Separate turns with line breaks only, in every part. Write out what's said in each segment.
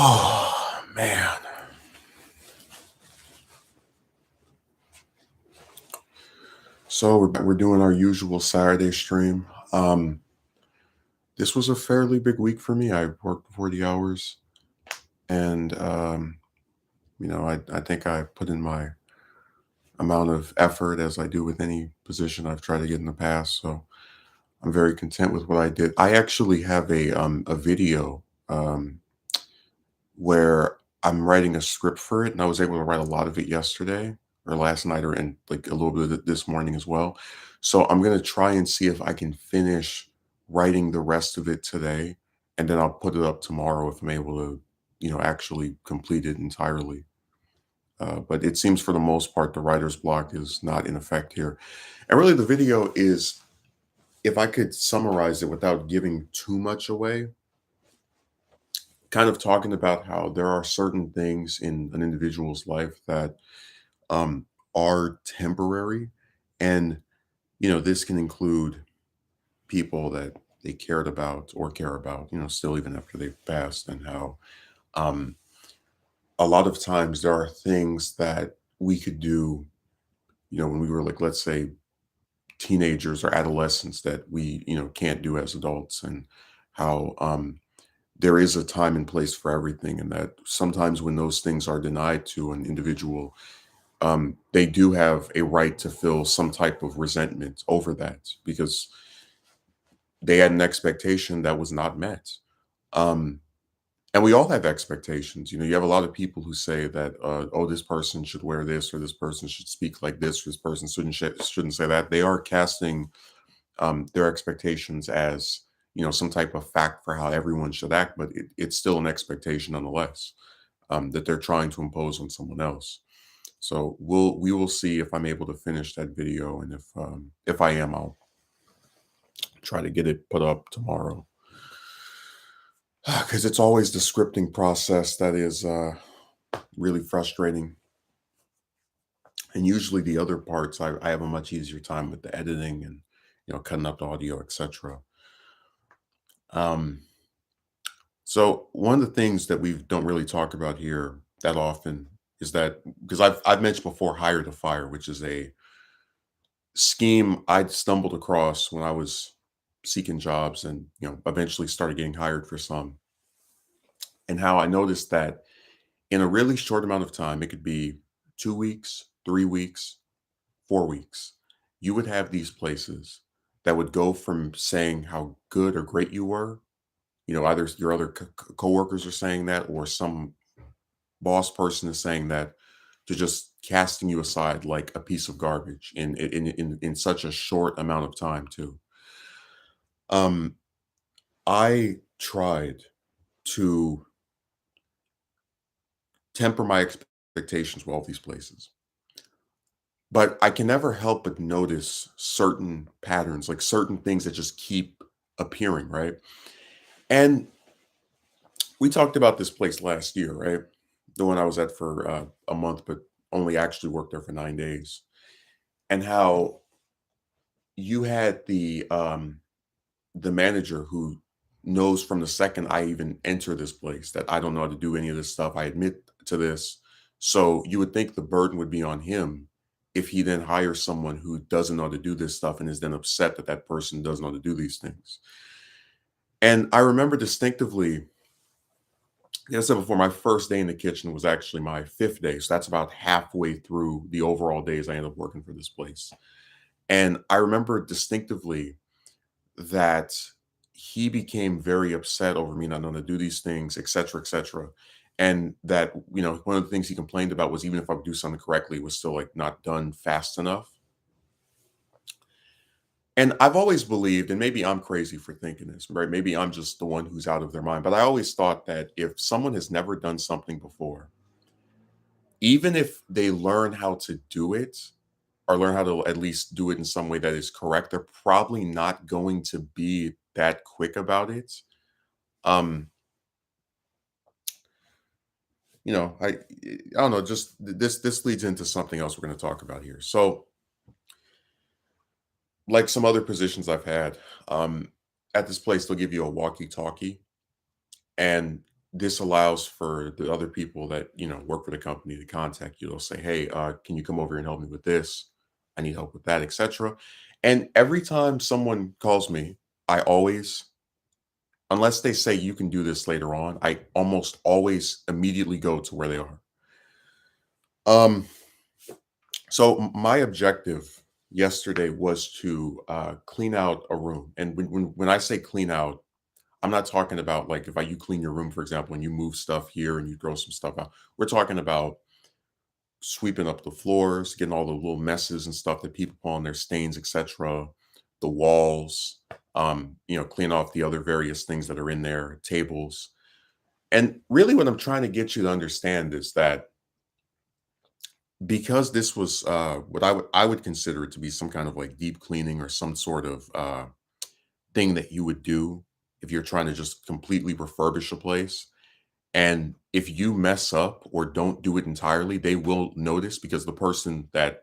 Oh man. So we're doing our usual Saturday stream. This was a fairly big week for me. I worked 40 hours and I think I put in my amount of effort as I do with any position I've tried to get in the past. So I'm very content with what I did. I actually have a video where I'm writing a script for it, and I was able to write a lot of it yesterday or last night or and like a little bit of it this morning as well. So I'm gonna try and see if I can finish writing the rest of it today, and then I'll put it up tomorrow if I'm able to, actually complete it entirely. But it seems for the most part the writer's block is not in effect here. And really the video is, if I could summarize it without giving too much away, kind of talking about how there are certain things in an individual's life that um, are temporary. And, this can include people that they cared about or care about, still even after they've passed, and how um, a lot of times there are things that we could do, when we were like, let's say, teenagers or adolescents that we, can't do as adults, and how there is a time and place for everything, and that sometimes when those things are denied to an individual, they do have a right to feel some type of resentment over that because they had an expectation that was not met. Um, and we all have expectations. You have a lot of people who say that, oh, this person should wear this, or this person should speak like this, or this person shouldn't say that. They are casting their expectations as, some type of fact for how everyone should act, but it's still an expectation nonetheless, that they're trying to impose on someone else. So we will see if I'm able to finish that video, and if I am, I'll try to get it put up tomorrow. Because it's always the scripting process that is really frustrating, and usually the other parts I have a much easier time with the editing and cutting up the audio, etc. Um, so one of the things that we don't really talk about here that often is that, because I've mentioned before, hire to fire, which is a scheme I stumbled across when I was seeking jobs, and eventually started getting hired for some, and how I noticed that in a really short amount of time, it could be 2 weeks, 3 weeks, 4 weeks, you would have these places that would go from saying how good or great you were, either your other coworkers are saying that, or some boss person is saying that, to just casting you aside like a piece of garbage in such a short amount of time too. Um, I tried to temper my expectations with all these places, but I can never help but notice certain patterns, like certain things that just keep appearing, right? And we talked about this place last year, right? The one I was at for a month, but only actually worked there for 9 days, and how you had the manager who knows from the second I even enter this place that I don't know how to do any of this stuff. I admit to this. So you would think the burden would be on him if he then hires someone who doesn't know how to do this stuff and is then upset that that person doesn't know how to do these things. And I remember distinctively, like I said before, my first day in the kitchen was actually my fifth day. So that's about halfway through the overall days I ended up working for this place. And I remember distinctively that he became very upset over me not knowing to do these things, et cetera, et cetera. And that, one of the things he complained about was, even if I would do something correctly, it was still like not done fast enough. And I've always believed, and maybe I'm crazy for thinking this, right? Maybe I'm just the one who's out of their mind, but I always thought that if someone has never done something before, even if they learn how to do it, or learn how to at least do it in some way that is correct, they're probably not going to be that quick about it. Um, I don't know, just this leads into something else we're going to talk about here. So, like some other positions I've had, um, at this place, they'll give you a walkie-talkie, and this allows for the other people that, work for the company to contact you. They'll say, "Hey, can you come over and help me with this? I need help with that," etc. And every time someone calls me, I always, unless they say you can do this later on, I almost always immediately go to where they are. Um, so my objective yesterday was to clean out a room, and when I say clean out, I'm not talking about like if you clean your room, for example, and you move stuff here and you throw some stuff out. We're talking about sweeping up the floors, getting all the little messes and stuff that people put on their stains, etc. The walls, clean off the other various things that are in there, tables. And really, what I'm trying to get you to understand is that because this was what I would consider it to be some kind of like deep cleaning or some sort of thing that you would do if you're trying to just completely refurbish a place. And if you mess up or don't do it entirely, they will notice because the person that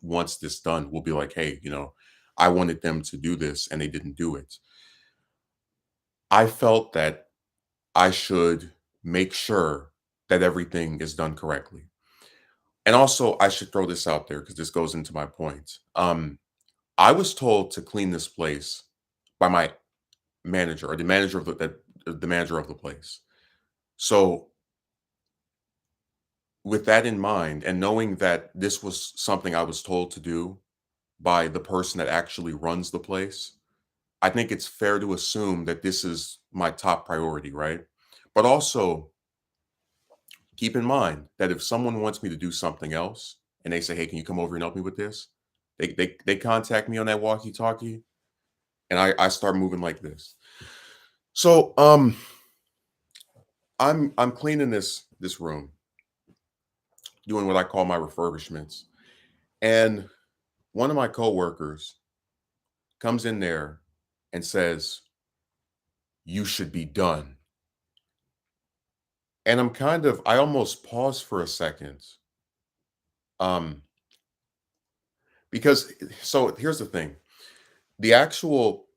wants this done will be like, "Hey, I wanted them to do this and they didn't do it." I felt that I should make sure that everything is done correctly. And also, I should throw this out there because this goes into my point. I was told to clean this place by my manager or the manager of the manager of the place. So with that in mind, and knowing that this was something I was told to do by the person that actually runs the place, I think it's fair to assume that this is my top priority, right? But also keep in mind that if someone wants me to do something else and they say, "Hey, can you come over and help me with this?" They contact me on that walkie-talkie and I start moving like this. So I'm cleaning this room, doing what I call my refurbishments. And one of my coworkers comes in there and says, "You should be done." And I almost pause for a second. Um, because so here's the thing. The actual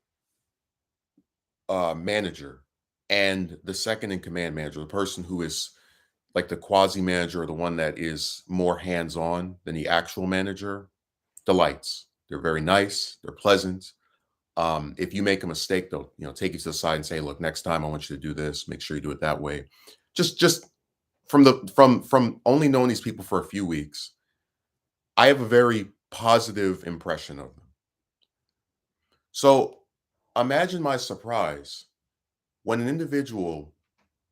manager and the second in command manager, the person who is like the quasi manager or the one that is more hands-on than the actual manager, delights. They're very nice, they're pleasant. If you make a mistake, they'll take you to the side and say, "Look, next time I want you to do this. Make sure you do it that way." Just from only knowing these people for a few weeks, I have a very positive impression of them. So imagine my surprise when an individual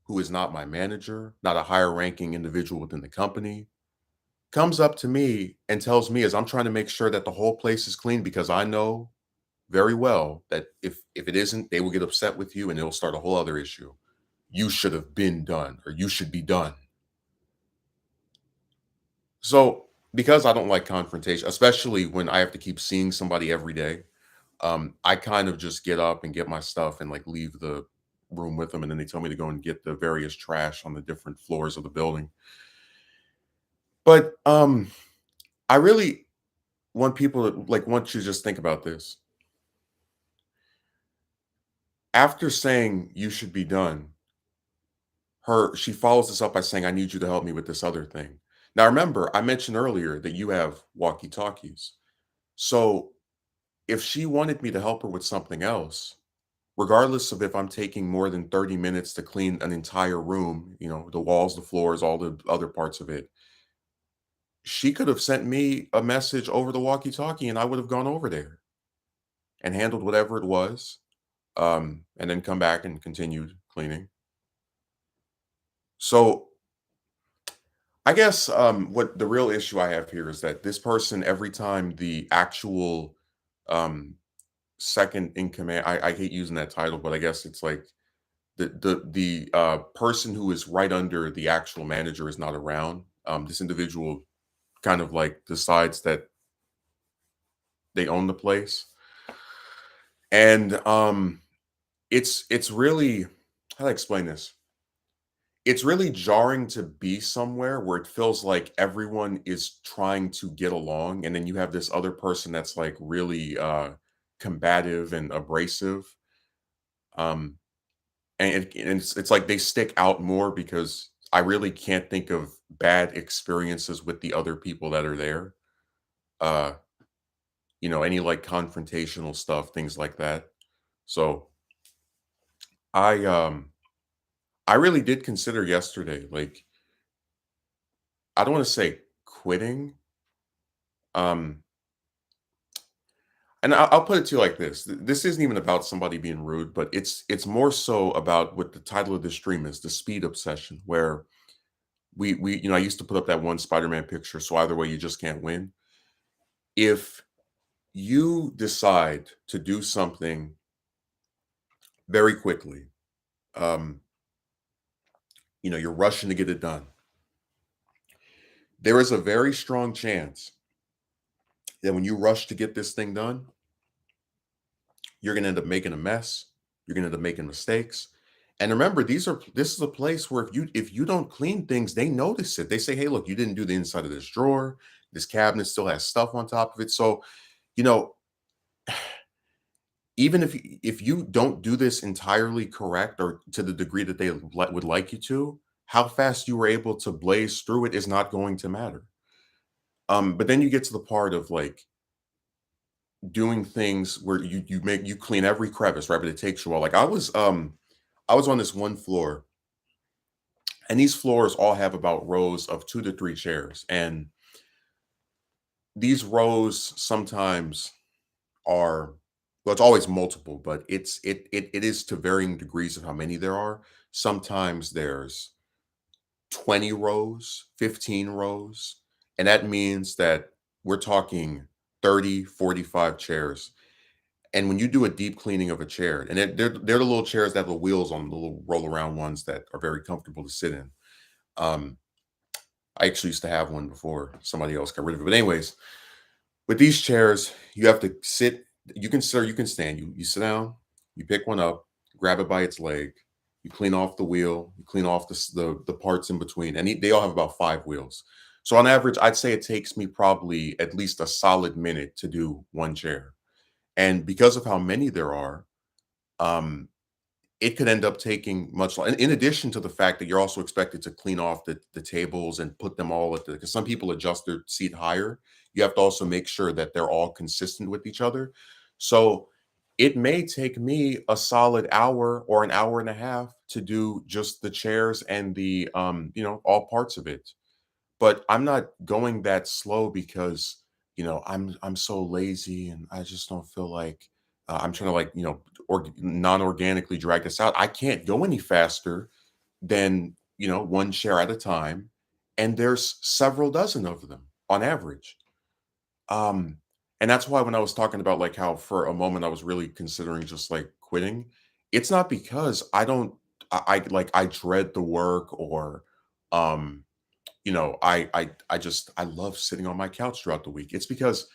who is not my manager, not a higher ranking individual within the company, comes up to me and tells me as I'm trying to make sure that the whole place is clean because I know very well that if it isn't, they will get upset with you and it'll start a whole other issue. You should have been done or you should be done. So because I don't like confrontation, especially when I have to keep seeing somebody every day, I kind of just get up and get my stuff and like leave the room with them. And then they tell me to go and get the various trash on the different floors of the building. But I really want people to like want you to just think about this. After saying you should be done, she follows this up by saying, "I need you to help me with this other thing." Now remember, I mentioned earlier that you have walkie-talkies. So if she wanted me to help her with something else, regardless of if I'm taking more than 30 minutes to clean an entire room, the walls, the floors, all the other parts of it, she could have sent me a message over the walkie-talkie and I would have gone over there and handled whatever it was, and then come back and continued cleaning. So I guess what the real issue I have here is that this person, every time the actual um, second in command, I hate using that title, but I guess it's like the person who is right under the actual manager is not around. This individual kind of like decides that they own the place, and it's really how do I explain this? It's really jarring to be somewhere where it feels like everyone is trying to get along, and then you have this other person that's like really combative and abrasive. Um, And it's like they stick out more because I really can't think of bad experiences with the other people that are there. Uh, any like confrontational stuff, things like that. So I um I really did consider yesterday, like I don't want to say quitting. Um, and I'll put it to you like this: this isn't even about somebody being rude, but it's more so about what the title of this stream is, the speed obsession, where I used to put up that one Spider-Man picture. So either way, you just can't win. If you decide to do something very quickly, um, you're rushing to get it done. There is a very strong chance that when you rush to get this thing done, you're going to end up making a mess. You're going to end up making mistakes. And remember, this is a place where if you don't clean things, they notice it. They say, "Hey, look, you didn't do the inside of this drawer. This cabinet still has stuff on top of it." So, you know, even if you don't do this entirely correct or to the degree that they would like you to, how fast you were able to blaze through it is not going to matter. But then you get to the part of like doing things where you clean every crevice, right? But it takes you a while. Like I was on this one floor, and these floors all have about rows of 2 to 3 chairs. And these rows sometimes are, well, it's always multiple, but it is to varying degrees of how many there are. Sometimes there's 20 rows, 15 rows, and that means that we're talking 30, 45 chairs. And when you do a deep cleaning of a chair, and they're the little chairs that have the wheels on, the little roll around ones that are very comfortable to sit in. Um, I actually used to have one before somebody else got rid of it. But anyways, with these chairs, you have to sit. You can sit or you can stand. You sit down, you pick one up, grab it by its leg, you clean off the wheel, you clean off the parts in between, and they all have about 5 wheels. So on average, I'd say it takes me probably at least a solid minute to do one chair. And because of how many there are, um, it could end up taking much longer. In addition to the fact that you're also expected to clean off the tables and put them all at the, because some people adjust their seat higher. You have to also make sure that they're all consistent with each other. So it may take me a solid hour or an hour and a half to do just the chairs and the all parts of it. But I'm not going that slow because, I'm so lazy and I just don't feel like I'm trying to like, non-organically drag this out. I can't go any faster than, one share at a time. And there's several dozen of them on average. Um, and that's why when I was talking about like how for a moment I was really considering just like quitting, it's not because I dread the work or um I love sitting on my couch throughout the week. It's because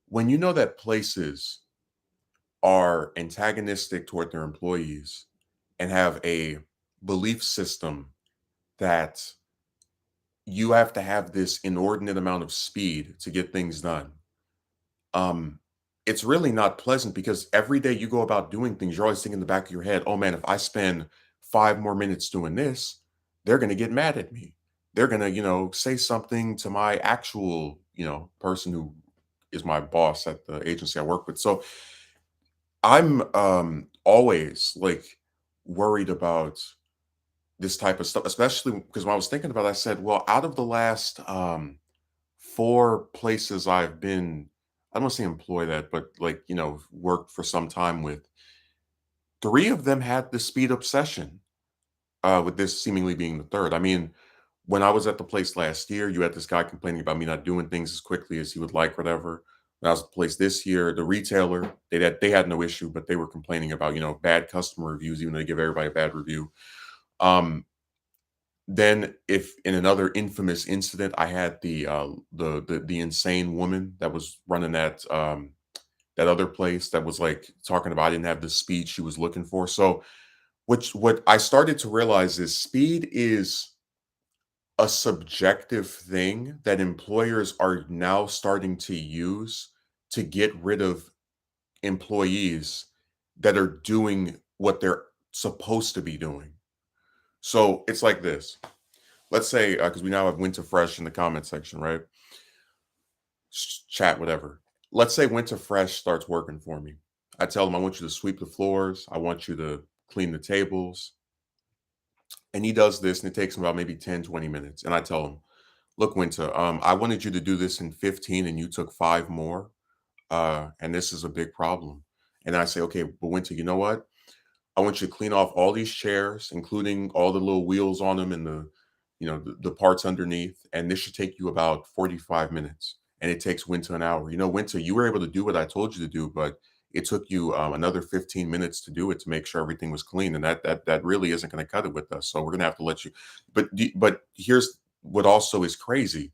when you know that places are antagonistic toward their employees and have a belief system that you have to have this inordinate amount of speed to get things done, um, it's really not pleasant because every day you go about doing things, you're always thinking in the back of your head, oh man, if I spend 5 more minutes doing this, they're going to get mad at me. They're going to, say something to my actual, person who is my boss at the agency I work with. So I'm always like worried about this type of stuff, especially because when I was thinking about it, I said, well, out of the last 4 places I've been, I don't want to say employed at, but like, worked for some time with, 3 of them had the speed obsession, with this seemingly being the third. I mean, when I was at the place last year, you had this guy complaining about me not doing things as quickly as he would like, whatever. When I was at the place this year, the retailer, they had no issue, but they were complaining about, bad customer reviews, even though they give everybody a bad review. Um, Then if in another infamous incident, I had the insane woman that was running that other place that was like talking about I didn't have the speed she was looking for. So what I started to realize is speed is a subjective thing that employers are now starting to use to get rid of employees that are doing what they're supposed to be doing. So it's like this. Let's say, because we now have Winter Fresh in the comment section, right? Chat, whatever. Let's say Winter Fresh starts working for me. I tell him I want you to sweep the floors. I want you to clean the tables. And he does this and it takes him about maybe 10, 20 minutes. And I tell him, look, Winter, I wanted you to do this in 15 and you took 5 more. And this is a big problem. And I say, okay, but Winter, you know what? I want you to clean off all these chairs, including all the little wheels on them and the parts underneath. And this should take you about 45 minutes. And it takes Winter an hour. Winter, you were able to do what I told you to do, but it took you another 15 minutes to do it to make sure everything was clean. And that really isn't going to cut it with us. So we're going to have to let you. But here's what also is crazy.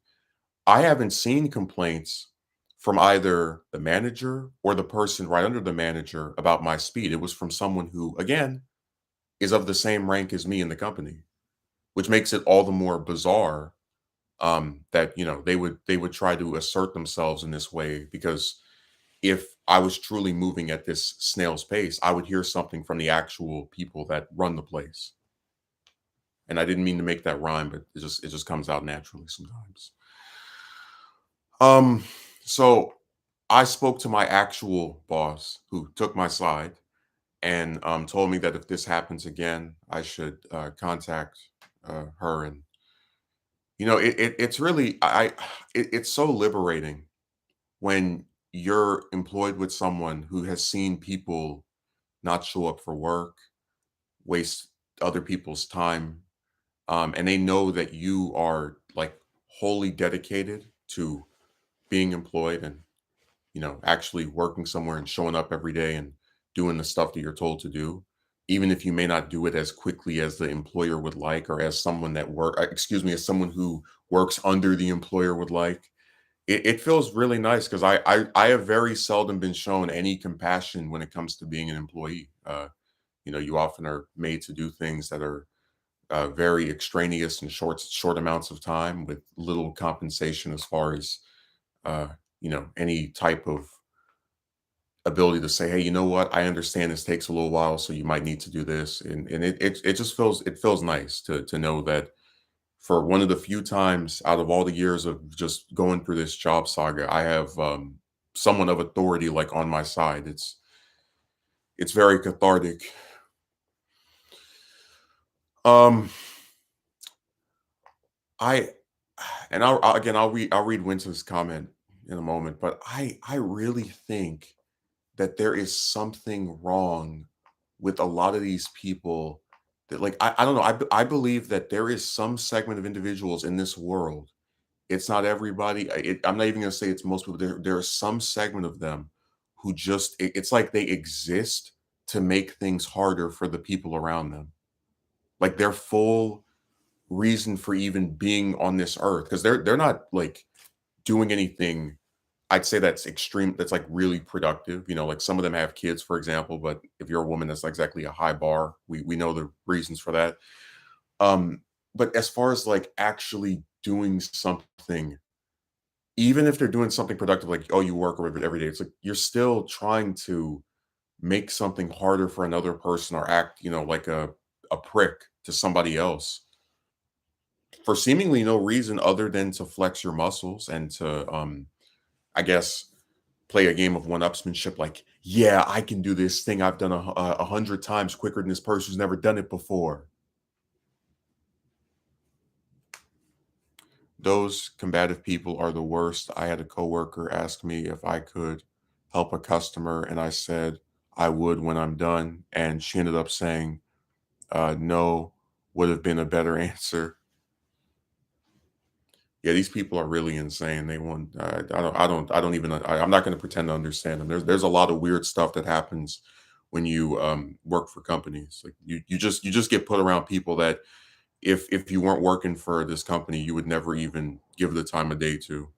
I haven't seen complaints from either the manager or the person right under the manager about my speed. It was from someone who, again, is of the same rank as me in the company, which makes it all the more bizarre that they would try to assert themselves in this way because if I was truly moving at this snail's pace, I would hear something from the actual people that run the place. And I didn't mean to make that rhyme, but it just comes out naturally sometimes. Um, so I spoke to my actual boss who took my side and told me that if this happens again, I should contact her. And it's really it's so liberating when you're employed with someone who has seen people not show up for work, waste other people's time, and they know that you are like wholly dedicated to being employed and actually working somewhere and showing up every day and doing the stuff that you're told to do, even if you may not do it as quickly as the employer would like, or as someone excuse me, as someone who works under the employer would like. It feels really nice because I have very seldom been shown any compassion when it comes to being an employee. You often are made to do things that are very extraneous and short amounts of time with little compensation as far as uh, any type of ability to say, hey, you know what? I understand this takes a little while, so you might need to do this. And it just feels nice to know that for one of the few times out of all the years of just going through this job saga, I have someone of authority like on my side. It's very cathartic. Um I and I'll read Winston's comment in a moment, but I really think that there is something wrong with a lot of these people that like I don't know I believe that there is some segment of individuals in this world. It's not everybody. I'm not even going to say it's most people. There are some segment of them who it's like they exist to make things harder for the people around them. Like their full reason for even being on this earth because they're not like doing anything. I'd say that's extreme. That's like really productive. Like some of them have kids, for example. But if you're a woman, that's not exactly a high bar. We know the reasons for that. Um, but as far as like actually doing something, even if they're doing something productive, like oh, you work or every day, it's like you're still trying to make something harder for another person or act, like a prick to somebody else for seemingly no reason other than to flex your muscles and to I guess play a game of one-upsmanship like, "Yeah, I can do this thing I've done 100 times quicker than this person who's never done it before." Those combative people are the worst. I had a coworker ask me if I could help a customer, and I said I would when I'm done, and she ended up saying, "No," would have been a better answer. Yeah, these people are really insane. They want I don't even I'm not going to pretend to understand them. There's a lot of weird stuff that happens when you work for companies. Like you just get put around people that if you weren't working for this company, you would never even give the time of day to.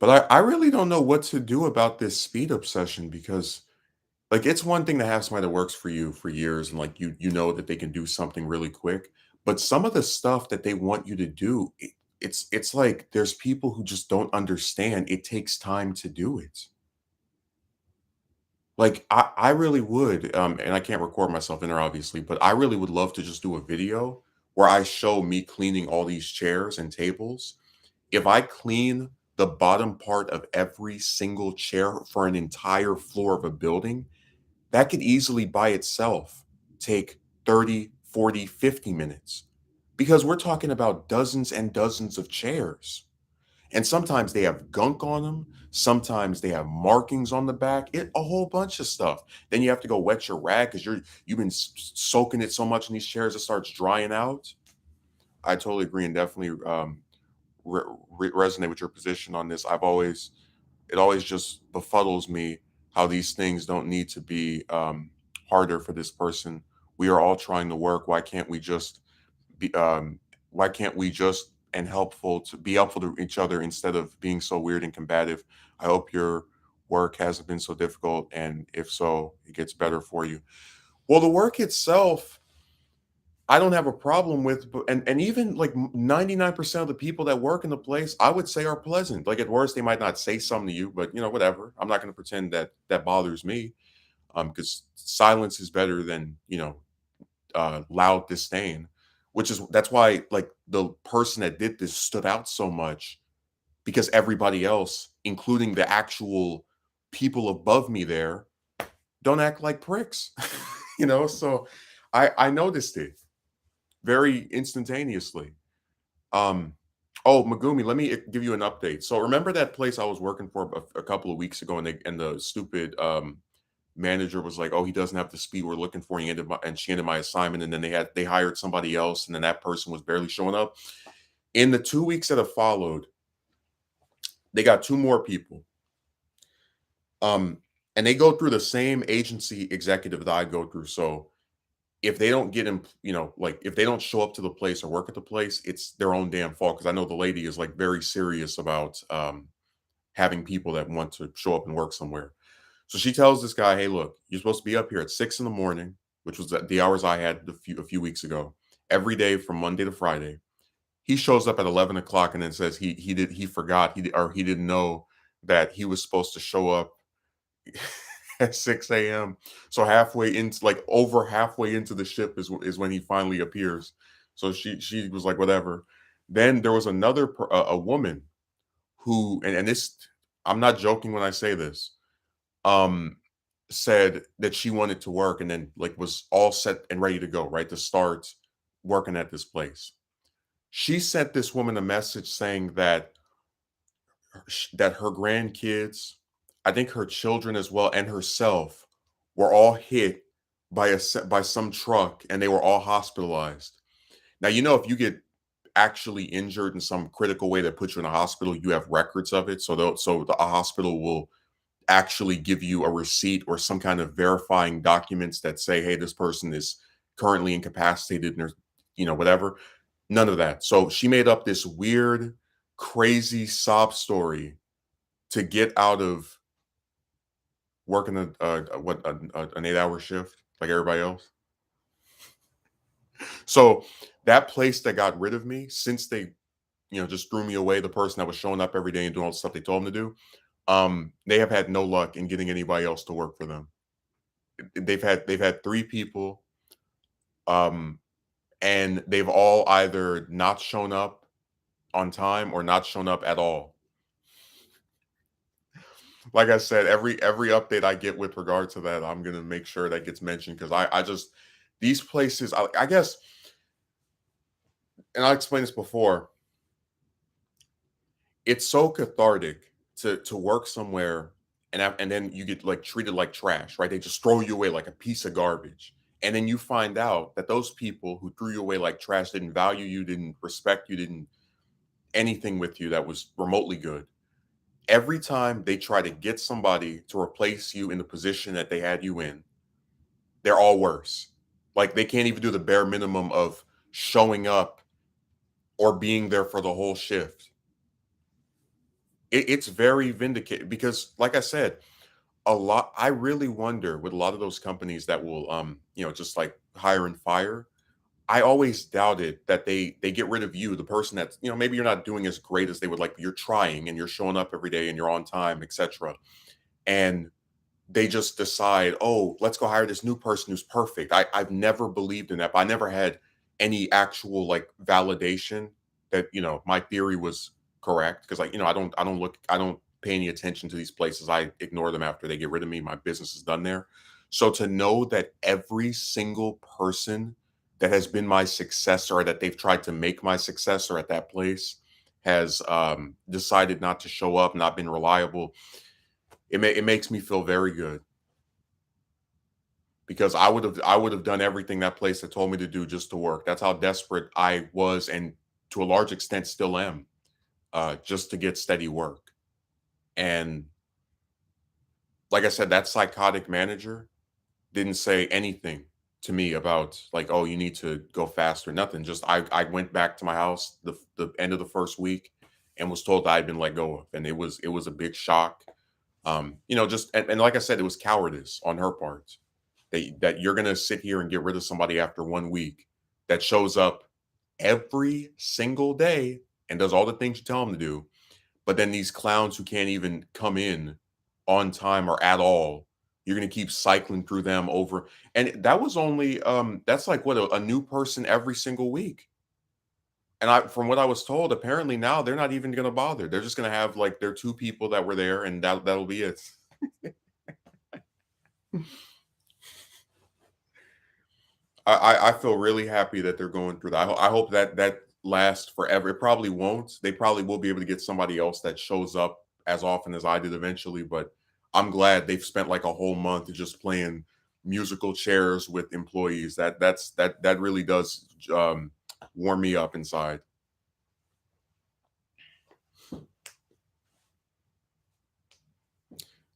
But I really don't know what to do about this speed obsession because like it's one thing to have somebody that works for you for years and like you know that they can do something really quick. But some of the stuff that they want you to do, it's like there's people who just don't understand it takes time to do it. Like, I really would, and I can't record myself in there obviously, but I really would love to just do a video where I show me cleaning all these chairs and tables. If I clean the bottom part of every single chair for an entire floor of a building, that could easily by itself take 30, 40, 50 minutes because we're talking about dozens and dozens of chairs. And sometimes they have gunk on them. Sometimes they have markings on the back. A whole bunch of stuff. Then you have to go wet your rag because you've been soaking it so much in these chairs it starts drying out. I totally agree and definitely resonate with your position on this. It always just befuddles me how these things don't need to be harder for this person. We are all trying to work. Be why can't we just and helpful to be helpful to each other instead of being so weird and combative? I hope your work hasn't been so difficult, and if so, it gets better for you. Well, the work itself, I don't have a problem with, but and even like 99% of the people that work in the place, I would say are pleasant. Like at worst, they might not say something to you, but whatever. I'm not going to pretend that that bothers me. Because silence is better than loud disdain, which is that's why like the person that did this stood out so much because everybody else, including the actual people above me there, don't act like pricks. So I noticed it very instantaneously. Um, oh, Megumi, let me give you an update. So remember that place I was working for a couple of weeks ago, and the stupid manager was like, "Oh, he doesn't have the speed we're looking for." And she ended my assignment, and then they hired somebody else, and then that person was barely showing up. In the 2 weeks that have followed, they got two more people. Um, and they go through the same agency executive that I go through. So if they don't get in, like if they don't show up to the place or work at the place, it's their own damn fault. Because I know the lady is like very serious about having people that want to show up and work somewhere. So she tells this guy, "Hey, look, you're supposed to be up here at 6 in the morning, which was the hours I had a few weeks ago, every day from Monday to Friday." He shows up at 11 o'clock and then says he forgot or he didn't know that he was supposed to show up at 6 a.m. So halfway into like over halfway into the ship is when he finally appears. So she was like whatever. Then there was a woman who and this I'm not joking when I say this um said that she wanted to work and then like was all set and ready to go, right? To start working at this place. She sent this woman a message saying that her grandkids, I think her children as well, and herself were all hit by some truck and they were all hospitalized. Now, if you get actually injured in some critical way that puts you in a hospital, you have records of it. So a hospital will actually give you a receipt or some kind of verifying documents that say, hey, this person is currently incapacitated and there's, whatever. None of that. So she made up this weird, crazy sob story to get out of working an 8-hour shift like everybody else. So that place that got rid of me, since they just threw me away, the person that was showing up every day and doing all the stuff they told him to do, they have had no luck in getting anybody else to work for them. They've had three people, um, and they've all either not shown up on time or not shown up at all. Like I said, every update I get with regard to that, I'm gonna make sure that gets mentioned because I just these places, I guess, and I explained this before. It's so cathartic to work somewhere and then you get like treated like trash, right? They just throw you away like a piece of garbage. And then you find out that those people who threw you away like trash didn't value you, didn't respect you, didn't anything with you that was remotely good. Every time they try to get somebody to replace you in the position that they had you in, they're all worse. Like they can't even do the bare minimum of showing up or being there for the whole shift. It's very vindicated because, like I said, I really wonder with a lot of those companies that will, just like hire and fire. I always doubted that they get rid of you, the person that's, maybe you're not doing as great as they would like, but you're trying and you're showing up every day and you're on time, etc. And they just decide, oh, let's go hire this new person who's perfect. I've never believed in that, but I never had any actual like validation that my theory was correct. Because like, I don't pay any attention to these places. I ignore them after they get rid of me. My business is done there. So to know that every single person that has been my successor or that they've tried to make my successor at that place has decided not to show up, not been reliable, it makes me feel very good because I would have done everything that place had told me to do just to work. That's how desperate I was, and to a large extent still am, just to get steady work. And like I said, that psychotic manager didn't say anything to me about like, oh, you need to go faster. Nothing. Just I went back to my house the end of the first week and was told that I'd been let go of, and it was a big shock. Just and like I said, it was cowardice on her part that you're gonna sit here and get rid of somebody after 1 week that shows up every single day and does all the things you tell them to do, but then these clowns who can't even come in on time or at all, you're gonna keep cycling through them over. And that was only that's like what a new person every single week. And from what I was told, apparently now they're not even gonna bother. They're just gonna have like their two people that were there, and that'll be it. I feel really happy that they're going through that. I hope that that lasts forever. It probably won't. They probably will be able to get somebody else that shows up as often as I did eventually. But I'm glad they've spent like a whole month just playing musical chairs with employees. That really does warm me up inside.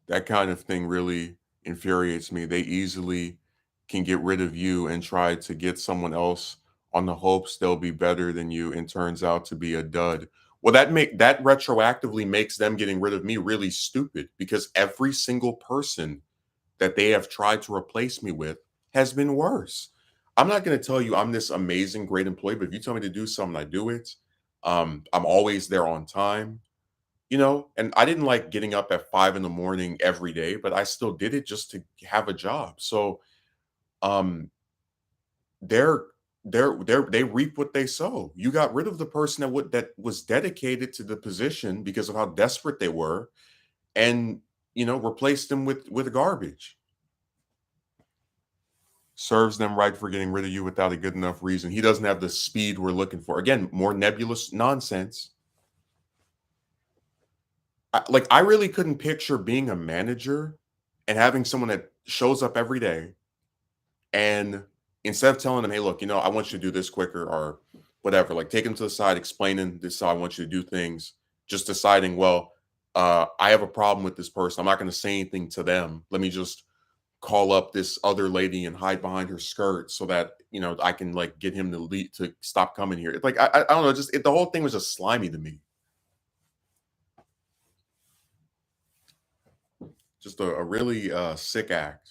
That kind of thing really infuriates me. They easily can get rid of you and try to get someone else on the hopes they'll be better than you and turns out to be a dud. Well, that retroactively makes them getting rid of me really stupid because every single person that they have tried to replace me with has been worse. I'm not going to tell you I'm this amazing great employee, but if you tell me to do something, I do it. I'm always there on time. And I didn't like getting up at 5 in the morning every day, but I still did it just to have a job. So, um, they're they reap what they sow. You got rid of the person that was dedicated to the position because of how desperate they were, and replaced them with garbage. Serves them right for getting rid of you without a good enough reason. He doesn't have the speed we're looking for. Again, more nebulous nonsense. I really couldn't picture being a manager and having someone that shows up every day, and instead of telling them, "Hey, look, I want you to do this quicker," or whatever, like take them to the side, explaining this is how I want you to do things, just deciding, well, I have a problem with this person. I'm not going to say anything to them. Let me just call up this other lady and hide behind her skirt so that I can like get him to stop coming here. It's like I don't know, the whole thing was just slimy to me. Just a really sick act.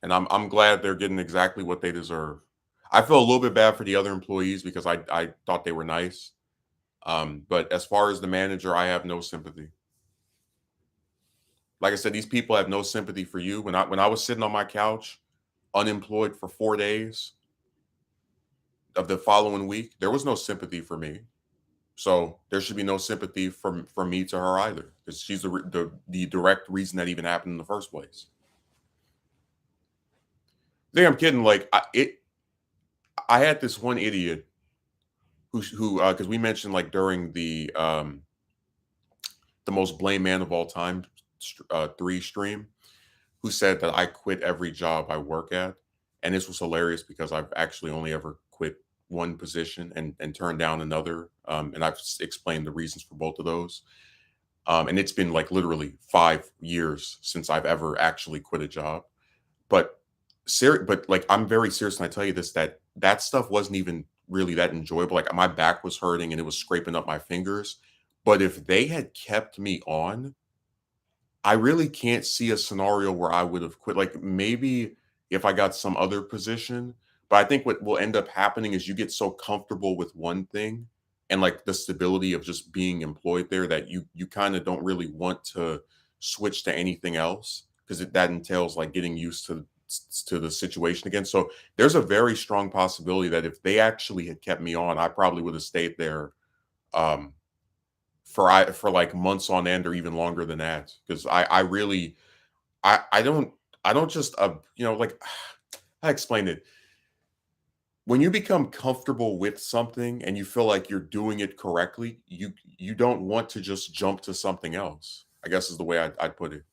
And I'm glad they're getting exactly what they deserve. I feel a little bit bad for the other employees because I thought they were nice. But as far as the manager, I have no sympathy. Like I said, these people have no sympathy for you. When I was sitting on my couch, unemployed for 4 days of the following week, there was no sympathy for me. So there should be no sympathy from me to her either, because she's the direct reason that even happened in the first place. I think I'm kidding. Like I had this one idiot who because we mentioned like during the most blame man of all time three stream, who said that I quit every job I work at, and this was hilarious because I've actually only ever quit one position and turned down another, and I've explained the reasons for both of those. And it's been like literally 5 years since I've ever actually quit a job. But but like I'm very serious when I tell you this, that stuff wasn't even really that enjoyable. Like my back was hurting and it was scraping up my fingers. But if they had kept me on, I really can't see a scenario where I would have quit. Like maybe if I got some other position. But I think what will end up happening is you get so comfortable with one thing and like the stability of just being employed there that you kind of don't really want to switch to anything else because that entails like getting used to the situation again. So there's a very strong possibility that if they actually had kept me on, I probably would have stayed there um for like months on end or even longer than that because I really I don't just like I explained it. When you become comfortable with something and you feel like you're doing it correctly, you don't want to just jump to something else. I guess is the way I'd put it.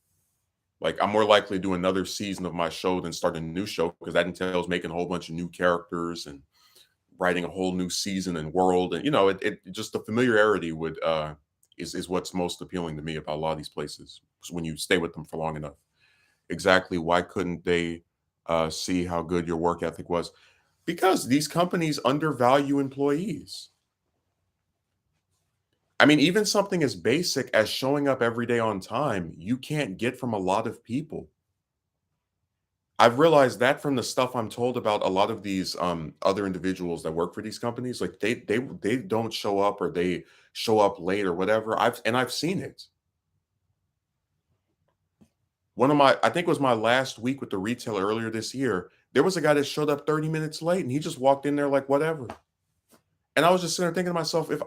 Like I'm more likely to do another season of my show than start a new show because that entails making a whole bunch of new characters and writing a whole new season and world, and it just the familiarity would is what's most appealing to me about a lot of these places when you stay with them for long enough. Exactly, why couldn't they see how good your work ethic was? Because these companies undervalue employees. I mean, even something as basic as showing up every day on time, you can't get from a lot of people. I've realized that from the stuff I'm told about a lot of these other individuals that work for these companies, like they don't show up or they show up late or whatever. I've seen it. One of my I think it was my last week with the retailer earlier this year. There was a guy that showed up 30 minutes late and he just walked in there like whatever. And I was just sitting there thinking to myself, if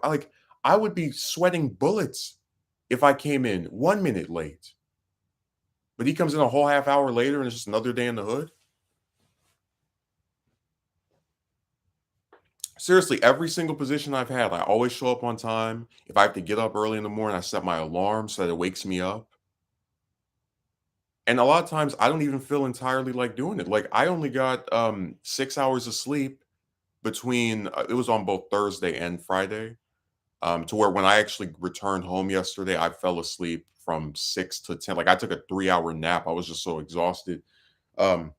I would be sweating bullets if I came in 1 minute late. But he comes in a whole half hour later and it's just another day in the hood. Seriously, every single position I've had, I always show up on time. If I have to get up early in the morning, I set my alarm so that it wakes me up. And a lot of times I don't even feel entirely like doing it. Like I only got 6 hours of sleep between it was on both Thursday and Friday. To where when I actually returned home yesterday, I fell asleep from 6 to 10. Like I took a 3 hour nap. I was just so exhausted. Um,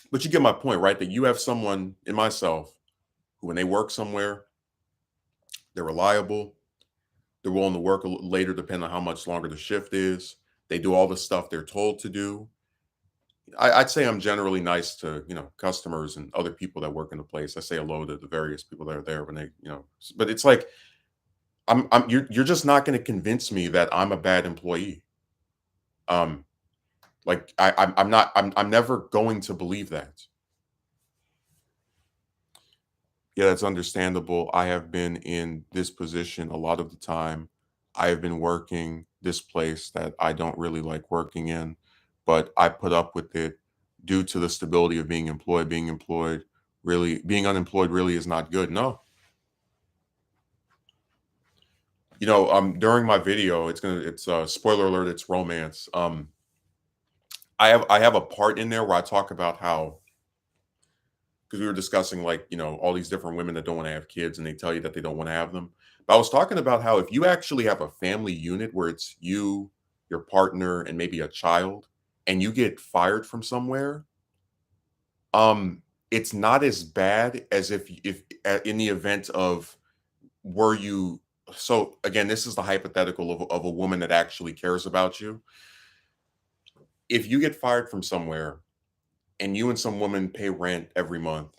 but you get my point, right? That you have someone in myself who, when they work somewhere, they're reliable. They're willing to work a little later, depending on how much longer the shift is. They do all the stuff they're told to do. I'd say I'm generally nice to customers and other people that work in the place. I say hello to the various people that are there when but it's like you're just not going to convince me that I'm a bad employee. Um, like I'm not I'm never going to believe that. Yeah, that's understandable. I have been in this position a lot of the time. I have been working this place that I don't really like working in, but I put up with it due to the stability of being employed. Being employed really, being unemployed really is not good. No, during my video, it's spoiler alert, it's romance. I have a part in there where I talk about how because we were discussing like all these different women that don't want to have kids and they tell you that they don't want to have them. But I was talking about how if you actually have a family unit where it's you, your partner, and maybe a child, and you get fired from somewhere, um, it's not as bad as if in the event of were you. So again, this is the hypothetical of a woman that actually cares about you. If you get fired from somewhere and you and some woman pay rent every month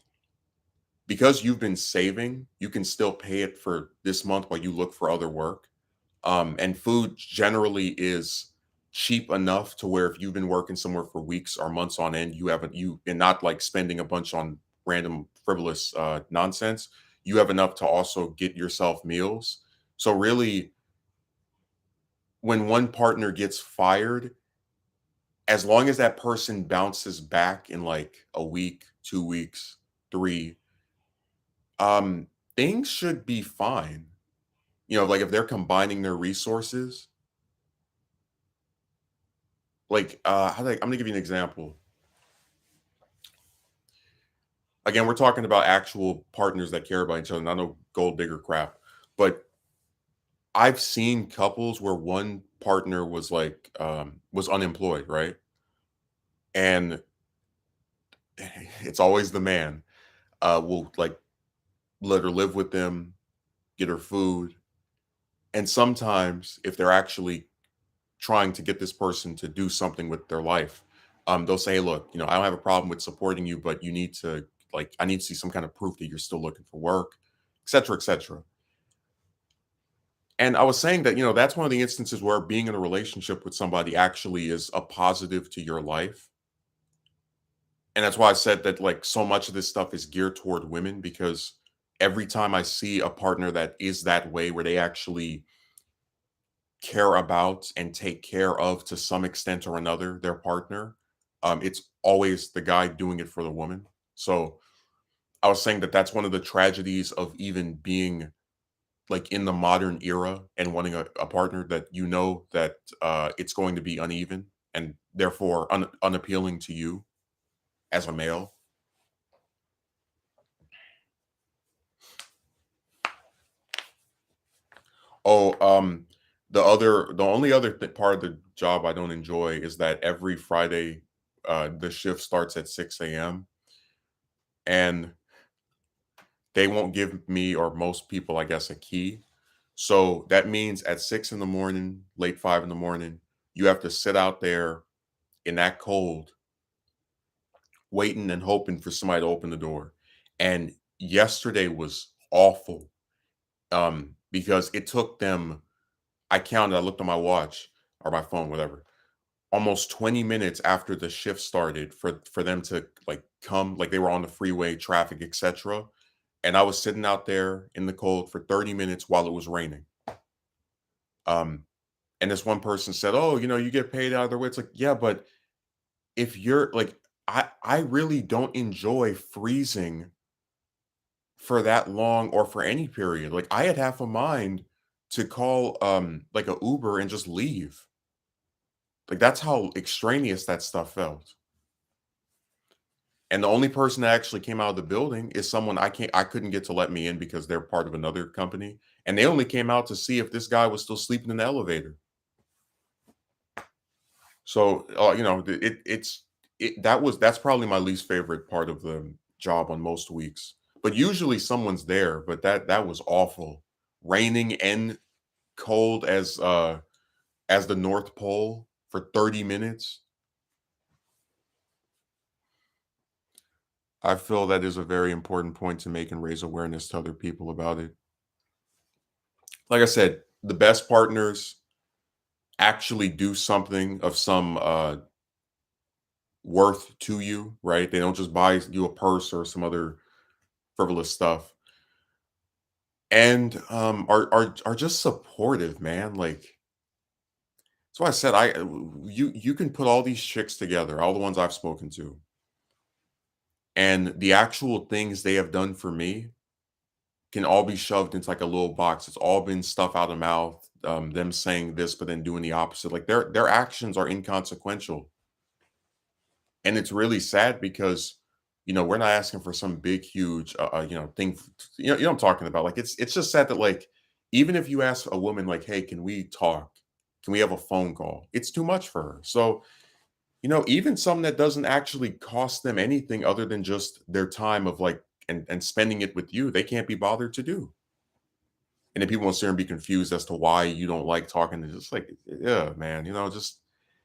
because you've been saving, you can still pay it for this month while you look for other work. And food generally is cheap enough to where if you've been working somewhere for weeks or months on end, you haven't you and not like spending a bunch on random frivolous nonsense. You have enough to also get yourself meals. So really, when one partner gets fired, as long as that person bounces back in like a week, 2 weeks, three, um, things should be fine. Like if they're combining their resources, like I'm gonna give you an example. Again, we're talking about actual partners that care about each other, not no gold digger crap. But I've seen couples where one partner was like was unemployed, right? And it's always the man will like let her live with them, get her food, and sometimes if they're actually trying to get this person to do something with their life, they'll say, "Hey, look, I don't have a problem with supporting you, but you need to like I need to see some kind of proof that you're still looking for work, etc., etc." And I was saying that, that's one of the instances where being in a relationship with somebody actually is a positive to your life. And that's why I said that like so much of this stuff is geared toward women because every time I see a partner that is that way, where they actually care about and take care of to some extent or another their partner, it's always the guy doing it for the woman. So I was saying that that's one of the tragedies of even being like in the modern era and wanting a partner that that it's going to be uneven and therefore unappealing to you as a male. Oh, the only other part of the job I don't enjoy is that every Friday, the shift starts at 6 a.m. and they won't give me or most people, I guess, a key. So that means at 6 in the morning, late 5 in the morning, you have to sit out there in that cold, waiting and hoping for somebody to open the door. And yesterday was awful, because it took them. I counted. I looked on my watch or my phone, whatever, almost 20 minutes after the shift started for them to like come, like they were on the freeway, traffic, etc. And I was sitting out there in the cold for 30 minutes while it was raining. Um, and this one person said, "Oh, you get paid out of their way." It's like, yeah, but if you're like, I really don't enjoy freezing for that long or for any period. Like I had half a mind to call like a Uber and just leave. Like that's how extraneous that stuff felt. And the only person that actually came out of the building is someone I couldn't get to let me in because they're part of another company. And they only came out to see if this guy was still sleeping in the elevator. So, that's probably my least favorite part of the job on most weeks. But usually someone's there, but that was awful. Raining and cold as the North Pole for 30 minutes. I feel that is a very important point to make and raise awareness to other people about it. Like I said, the best partners actually do something of some worth to you, right? They don't just buy you a purse or some other frivolous stuff. And are just supportive, man. Like that's why I said you can put all these chicks together, all the ones I've spoken to, and the actual things they have done for me can all be shoved into like a little box. It's all been stuff out of mouth, them saying this but then doing the opposite. Like their actions are inconsequential. And it's really sad because we're not asking for some big huge thing. You know what I'm talking about. Like it's just sad that like even if you ask a woman like, "Hey, can we talk? Can we have a phone call?" It's too much for her. So even something that doesn't actually cost them anything other than just their time of like and spending it with you, they can't be bothered to do. And then people will sit there and be confused as to why you don't like talking. It's just like, yeah, man, just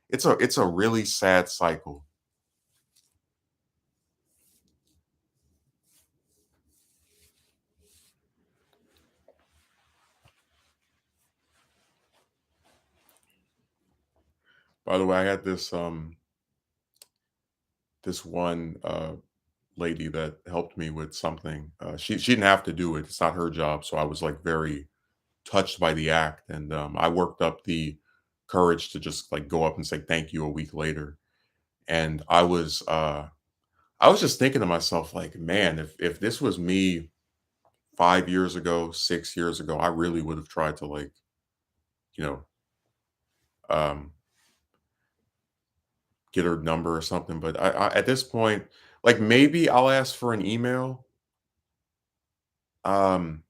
it's a really sad cycle. By the way, I had this one lady that helped me with something. She didn't have to do it. It's not her job. So I was like very touched by the act, and I worked up the courage to just like go up and say thank you a week later. And I was just thinking to myself, like, man, if this was me 5 years ago, 6 years ago, I really would have tried to like, you know, um, get her number or something. But at this point, like maybe I'll ask for an email. Um,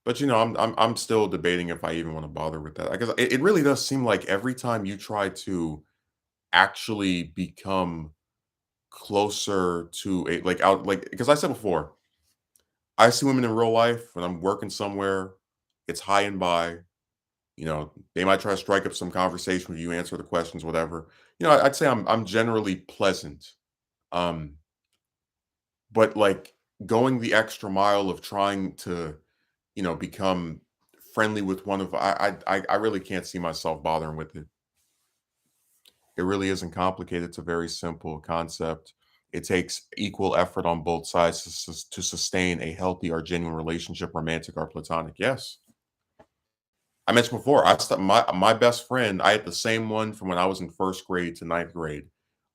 but I'm still debating if I even want to bother with that. Because it really does seem like every time you try to actually become closer to a like out like because I said before, I see women in real life when I'm working somewhere, it's high and by. They might try to strike up some conversation with you, answer the questions, whatever. I'd say I'm generally pleasant. Um, but like going the extra mile of trying to, become friendly with one of I really can't see myself bothering with it. It really isn't complicated. It's a very simple concept. It takes equal effort on both sides to sustain a healthy or genuine relationship, romantic or platonic. Yes. I mentioned before, my best friend, I had the same one from when I was in first grade to ninth grade.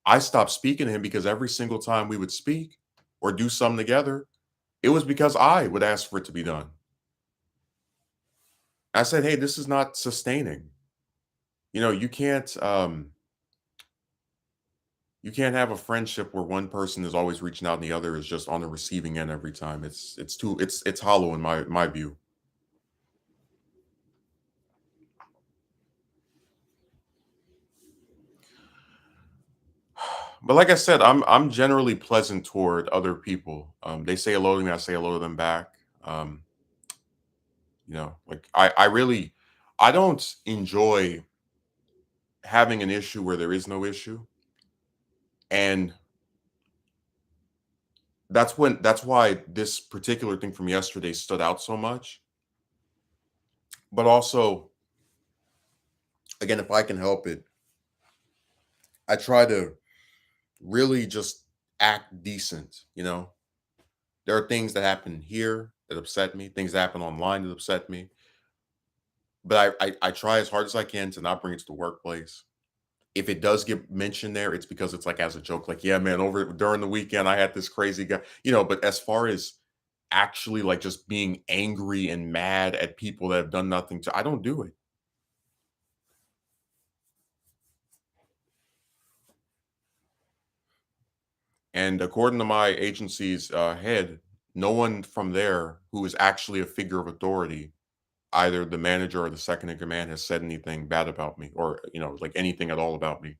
I stopped speaking to him because every single time we would speak or do something together, it was because I would ask for it to be done. I said, "Hey, this is not sustaining. You can't have a friendship where one person is always reaching out and the other is just on the receiving end every time. It's hollow in my view." But like I said, I'm generally pleasant toward other people. They say hello to me, I say hello to them back. Um, like I don't enjoy having an issue where there is no issue. And that's why this particular thing from yesterday stood out so much. But also, again, if I can help it, I try to really just act decent. There are things that happen here that upset me, things that happen online that upset me. But I try as hard as I can to not bring it to the workplace. If it does get mentioned there, it's because it's like as a joke, like, yeah, man, over during the weekend, I had this crazy guy. But as far as actually like just being angry and mad at people that have done nothing I don't do it. And according to my agency's head, no one from there who is actually a figure of authority, either the manager or the second in command, has said anything bad about me or like anything at all about me.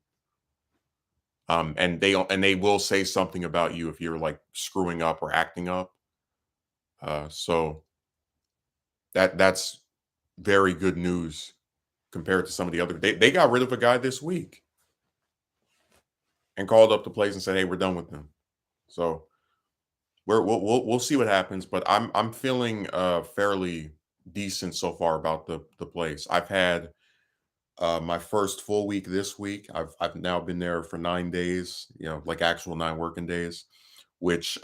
And they will say something about you if you're like screwing up or acting up. So that's very good news compared to some of the other. They got rid of a guy this week and called up the place and said, "Hey, we're done with him." So we'll see what happens, but I'm feeling fairly decent so far about the place. I've had my first full week this week. I've now been there for 9 days, like actual 9 working days, which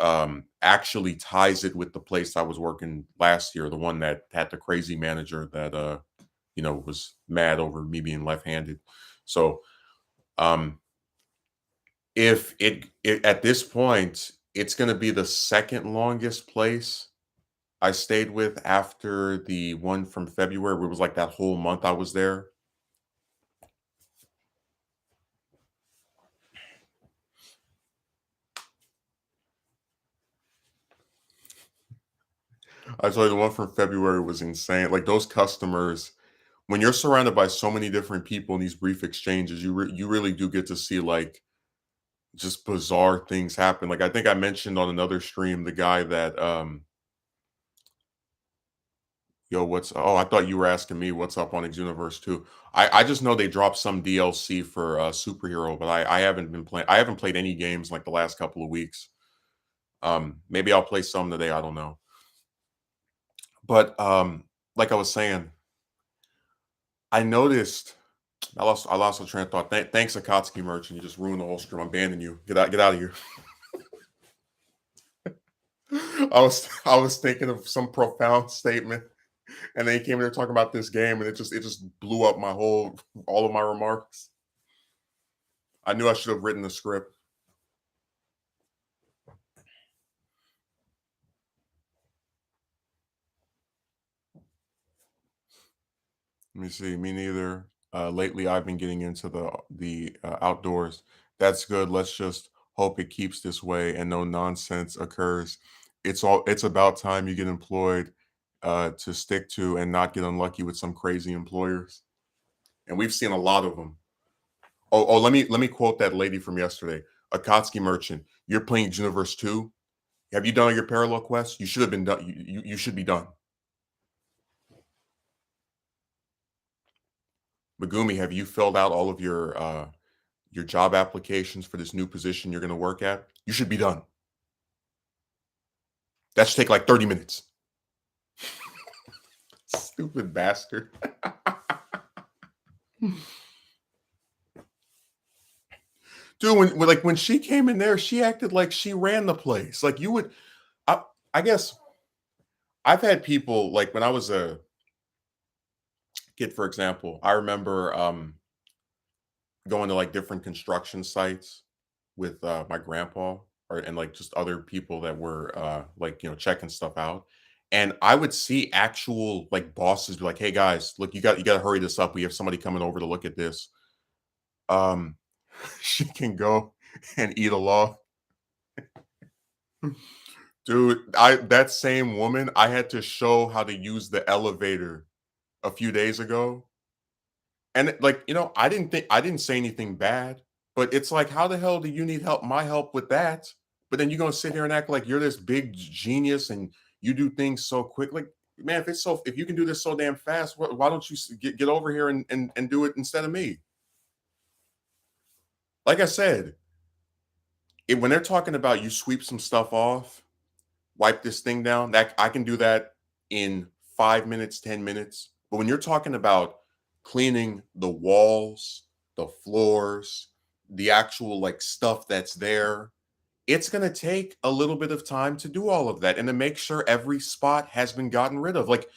actually ties it with the place I was working last year, the one that had the crazy manager that was mad over me being left-handed. So um if it at this point, it's gonna be the second longest place I stayed with after the one from February, where it was like that whole month I was there. I tell you, the one from February was insane. Like those customers, when you're surrounded by so many different people in these brief exchanges, you really do get to see like just bizarre things happen. Like I think I mentioned on another stream the guy that yo, I thought you were asking me what's up on X Universe too. I just know they dropped some DLC for superhero, but I haven't been playing. I haven't played any games like the last couple of weeks. Maybe I'll play some today. I don't know. But like I was saying, I noticed I lost a train of thought. Thanks, Akatsuki merchant. You just ruined the whole stream. I'm banning you. Get out of here. I was thinking of some profound statement, and then he came in there talking about this game, and it just blew up my whole all of my remarks. I knew I should have written the script. Let me see. Me neither. Lately, I've been getting into the outdoors. That's good. Let's just hope it keeps this way and no nonsense occurs. It's about time you get employed to stick to and not get unlucky with some crazy employers. And we've seen a lot of them. Oh, let me quote that lady from yesterday. Akatsuki merchant, you're playing Universe 2. Have you done all your parallel quests? You should have been done. You should be done. Megumi, have you filled out all of your your job applications for this new position you're going to work at, you should be done. That should take like 30 minutes. Stupid bastard. Dude, when she came in there, she acted like she ran the place. Like you would I I guess I've had people like when I was a kid, for example, I remember going to like different construction sites with my grandpa and like just other people that were like checking stuff out. And I would see actual like bosses be like, "Hey guys, look, you got to hurry this up. We have somebody coming over to look at this." Um she can go and eat a log. Dude, I that same woman, I had to show how to use the elevator a few days ago. And like, I didn't say anything bad, but it's like, how the hell do you need my help with that? But then you're gonna sit here and act like you're this big genius and you do things so quick. Like, man, if you can do this so damn fast, why don't you get over here and do it instead of me? Like I said, when they're talking about you sweep some stuff off, wipe this thing down, that I can do that in 5 minutes, 10 minutes. But when you're talking about cleaning the walls, the floors, the actual like stuff that's there, it's going to take a little bit of time to do all of that and to make sure every spot has been gotten rid of. Like,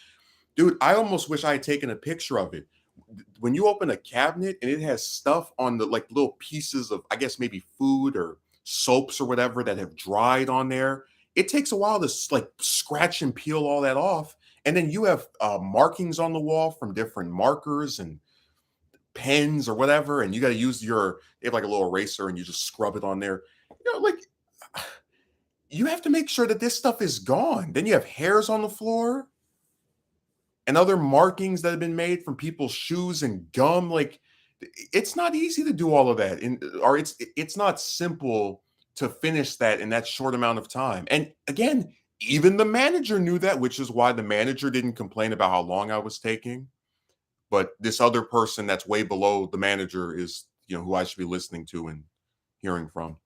dude, I almost wish I had taken a picture of it. When you open a cabinet and it has stuff on the like little pieces of, I guess maybe food or soaps or whatever that have dried on there, it takes a while to like scratch and peel all that off. And then you have markings on the wall from different markers and pens or whatever, and you got to use they have like a little eraser and you just scrub it on there. Like you have to make sure that this stuff is gone. Then you have hairs on the floor and other markings that have been made from people's shoes and gum. Like it's not easy to do all of that, or it's not simple to finish that in that short amount of time. And again, even the manager knew that, which is why the manager didn't complain about how long I was taking. But this other person that's way below the manager is, who I should be listening to and hearing from.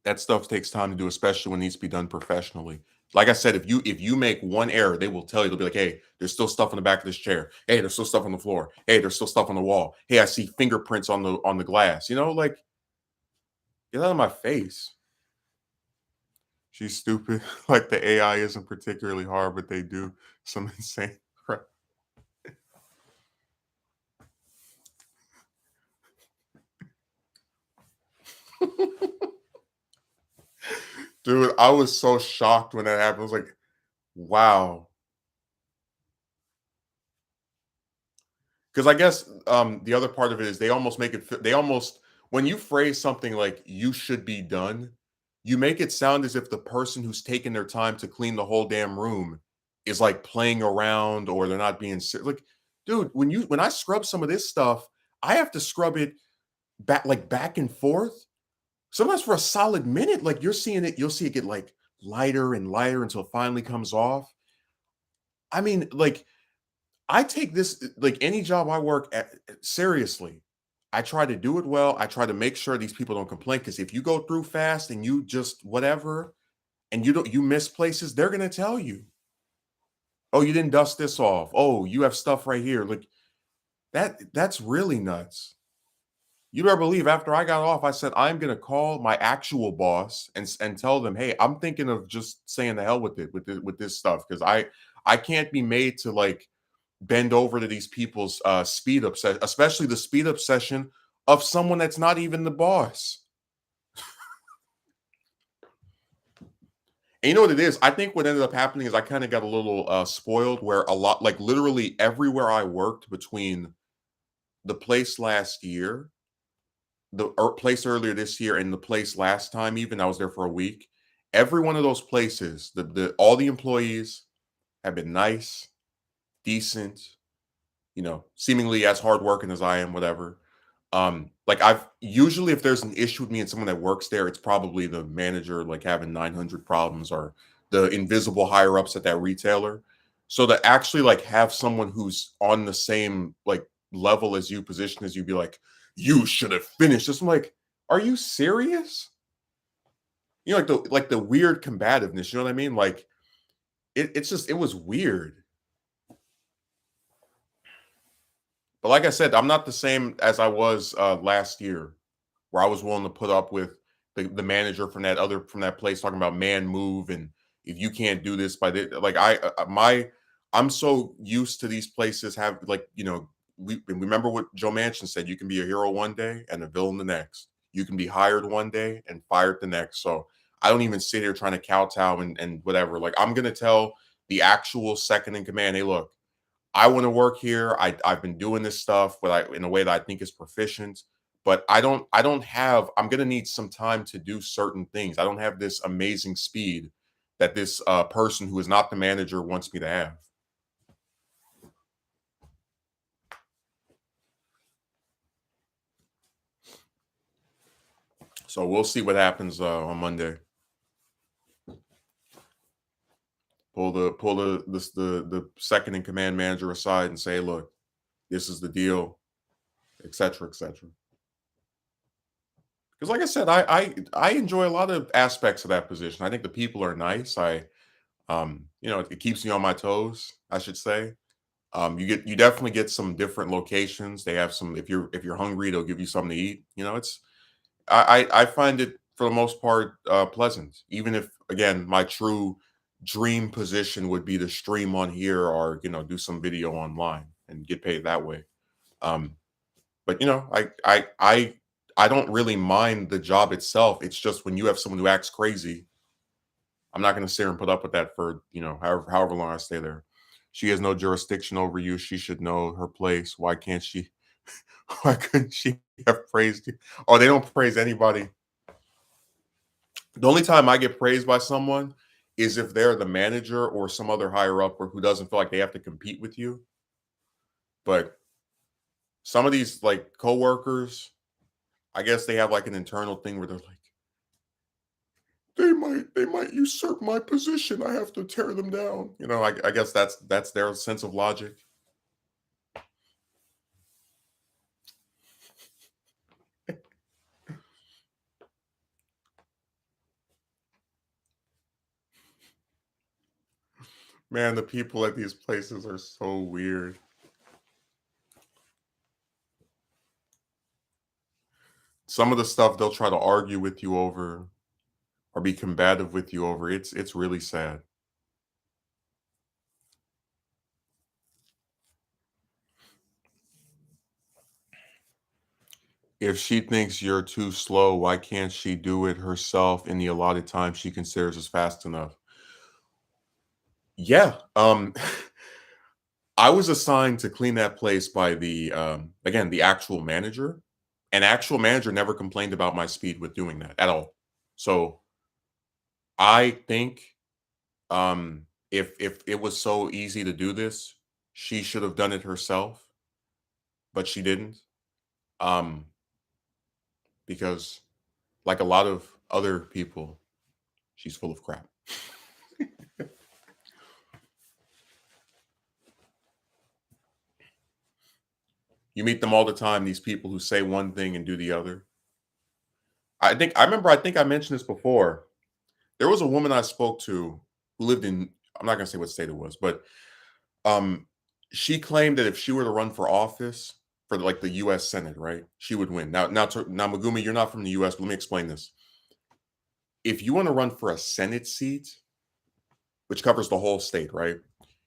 That stuff takes time to do, especially when it needs to be done professionally. Like I said, if you make one error, they will tell you. They'll be like, "Hey, there's still stuff in the back of this chair. Hey, there's still stuff on the floor. Hey, there's still stuff on the wall. Hey, I see fingerprints on the glass." Like get out of my face. She's stupid. Like the AI isn't particularly hard, but they do some insane crap. Dude, I was so shocked when that happened. I was like, wow. Because I guess the other part of it is they almost make it. They almost when you phrase something like "you should be done," you make it sound as if the person who's taking their time to clean the whole damn room is like playing around or they're not being like, dude. When I scrub some of this stuff, I have to scrub it back and forth. Sometimes for a solid minute. Like you'll see it get like lighter and lighter until it finally comes off. I mean, like I take this like any job I work at seriously. I try to do it well. I try to make sure these people don't complain because if you go through fast and you just whatever and you miss places, they're gonna tell you, "Oh, you didn't dust this off. Oh, you have stuff right here." Like that's really nuts. You better believe after I got off, I said, "I'm gonna call my actual boss and tell them, hey, I'm thinking of just saying the hell with it with this stuff because I can't be made to like bend over to these people's speed up especially the speed up session of someone that's not even the boss." And you know what it is? I think what ended up happening is I kind of got a little spoiled where a lot, like literally everywhere I worked between the place last year, the place earlier this year, and the place last time, even I was there for a week. Every one of those places, the all the employees have been nice, decent, seemingly as hardworking as I am, whatever. Like I've usually if there's an issue with me and someone that works there, it's probably the manager like having 900 problems or the invisible higher ups at that retailer. So to actually like have someone who's on the same like level as you, position as you, be like, You should have finished this. I'm like, are you serious? You know, like the weird combativeness. You know what I mean? Like it's just it was weird. But like I said, I'm not the same as I was last year, where I was willing to put up with the manager from that place talking about man move and if you can't do this by the like I'm so used to these places have like we remember what Joe Manchin said, you can be a hero one day and a villain the next. You can be hired one day and fired the next. So I don't even sit here trying to kowtow and whatever. Like I'm gonna tell the actual second in command, hey, look, I want to work here. I've been doing this stuff, but in a way that I think is proficient. But I don't have. I'm gonna need some time to do certain things. I don't have this amazing speed that this person who is not the manager wants me to have. So we'll see what happens on Monday. Pull the second in command manager aside and say, look, this is the deal, etc., etc. Because like I said, I enjoy a lot of aspects of that position. I think the people are nice. It keeps me on my toes, I should say. You definitely get some different locations. They have some if you're hungry, they'll give you something to eat. It's I find it for the most part pleasant. Even if again, my true dream position would be to stream on here or do some video online and get paid that way. Um, but I don't really mind the job itself. It's just when you have someone who acts crazy, I'm not going to sit here and put up with that for however long I stay there. She has no jurisdiction over you. She should know her place. Why can't she? Why couldn't she have praised you? Oh, they don't praise anybody. The only time I get praised by someone is if they're the manager or some other higher up or who doesn't feel like they have to compete with you. But some of these like coworkers, I guess they have like an internal thing where they're like, they might usurp my position. I have to tear them down. I guess that's their sense of logic. Man, the people at these places are so weird. Some of the stuff they'll try to argue with you over or be combative with you over. It's really sad. If she thinks you're too slow, why can't she do it herself in the allotted time she considers is fast enough? Yeah. I was assigned to clean that place by the actual manager. And actual manager never complained about my speed with doing that at all. So I think if it was so easy to do this, she should have done it herself, but she didn't. Um, because like a lot of other people, she's full of crap. You meet them all the time, these people who say one thing and do the other. I think I mentioned this before. There was a woman I spoke to who lived in I'm not gonna say what state it was, but um she claimed that if she were to run for office for like the US Senate, right, she would win. Now Megumi, you're not from the US, but let me explain this. If you want to run for a Senate seat, which covers the whole state, right?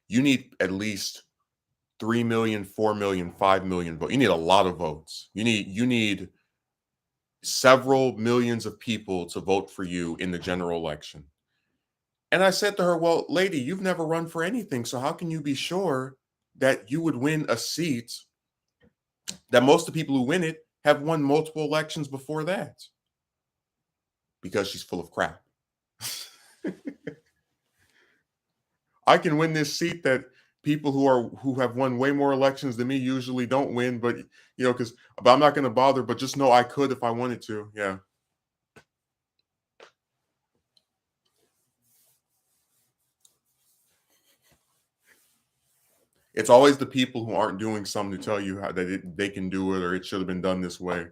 You need at least 3 million, 4 million, 5 million votes. You need a lot of votes. You need several millions of people to vote for you in the general election. And I said to her, well, lady, you've never run for anything. So how can you be sure that you would win a seat that most of the people who win it have won multiple elections before that? Because she's full of crap. I can win this seat that people who have won way more elections than me usually don't win, but but I'm not going to bother. But just know I could if I wanted to. Yeah. It's always the people who aren't doing something to tell you how that they can do it or it should have been done this way.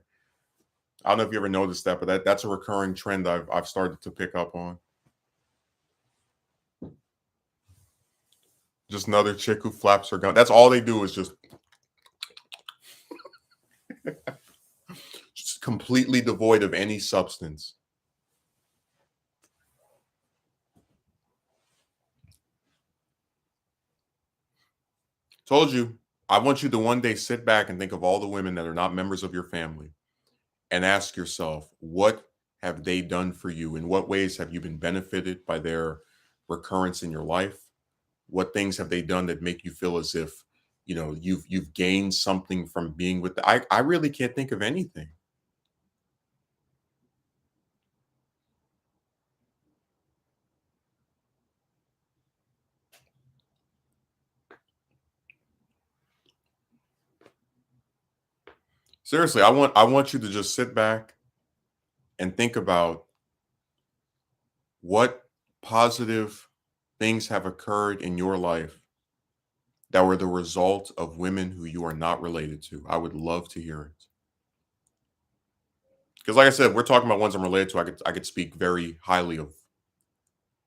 I don't know if you ever noticed that, but that's a recurring trend I've started to pick up on. Just another chick who flaps her gun. That's all they do is just completely devoid of any substance. Told you. I want you to one day sit back and think of all the women that are not members of your family and ask yourself, what have they done for you? In what ways have you been benefited by their recurrence in your life? What things have they done that make you feel as if, you've gained something from being with I really can't think of anything. Seriously, I want you to just sit back and think about what positive things have occurred in your life that were the result of women who you are not related to. I would love to hear it. Because like I said, we're talking about ones I'm related to. I could speak very highly of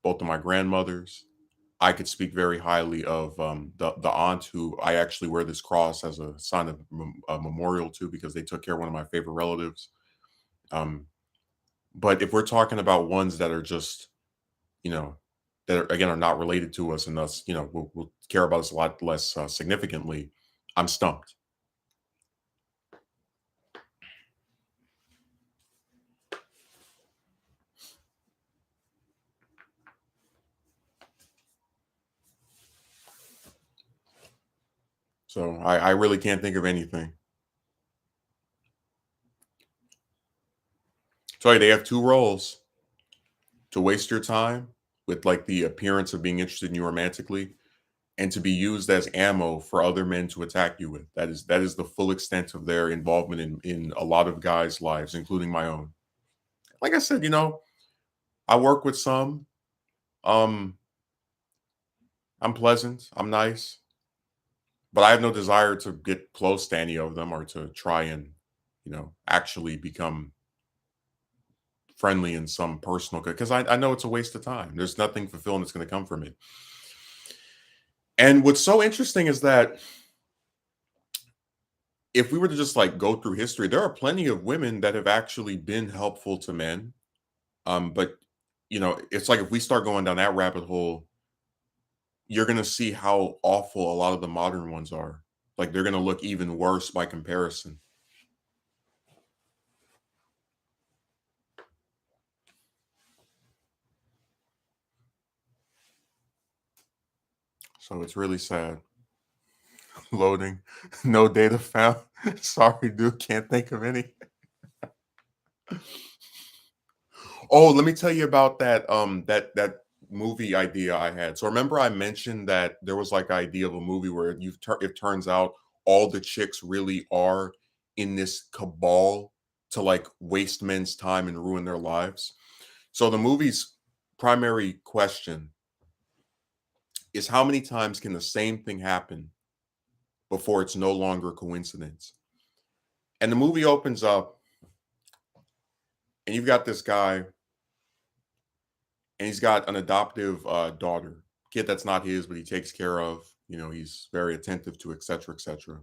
both of my grandmothers. I could speak very highly of the aunt who I actually wear this cross as a sign of a memorial to because they took care of one of my favorite relatives. Um, but if we're talking about ones that are just, you know, that are, again are not related to us and thus, will care about us a lot less significantly, I'm stumped. So I really can't think of anything. So they have two roles: to waste your time with like the appearance of being interested in you romantically, and to be used as ammo for other men to attack you with. That is the full extent of their involvement in a lot of guys' lives, including my own. Like I said, I work with some. Um, I'm pleasant. I'm nice, but I have no desire to get close to any of them or to try and, actually become friendly in some personal because I know it's a waste of time. There's nothing fulfilling that's going to come from it. And what's so interesting is that if we were to just like go through history, there are plenty of women that have actually been helpful to men. But it's like if we start going down that rabbit hole, you're gonna see how awful a lot of the modern ones are. Like they're gonna look even worse by comparison. So it's really sad. Loading, no data found. Sorry, dude, can't think of any. Oh, let me tell you about that movie idea I had. So remember I mentioned that there was like idea of a movie where it turns out all the chicks really are in this cabal to like waste men's time and ruin their lives. So the movie's primary question is how many times can the same thing happen before it's no longer a coincidence? And the movie opens up and you've got this guy and he's got an adoptive daughter, kid that's not his, but he takes care of. He's very attentive to, et cetera, et cetera.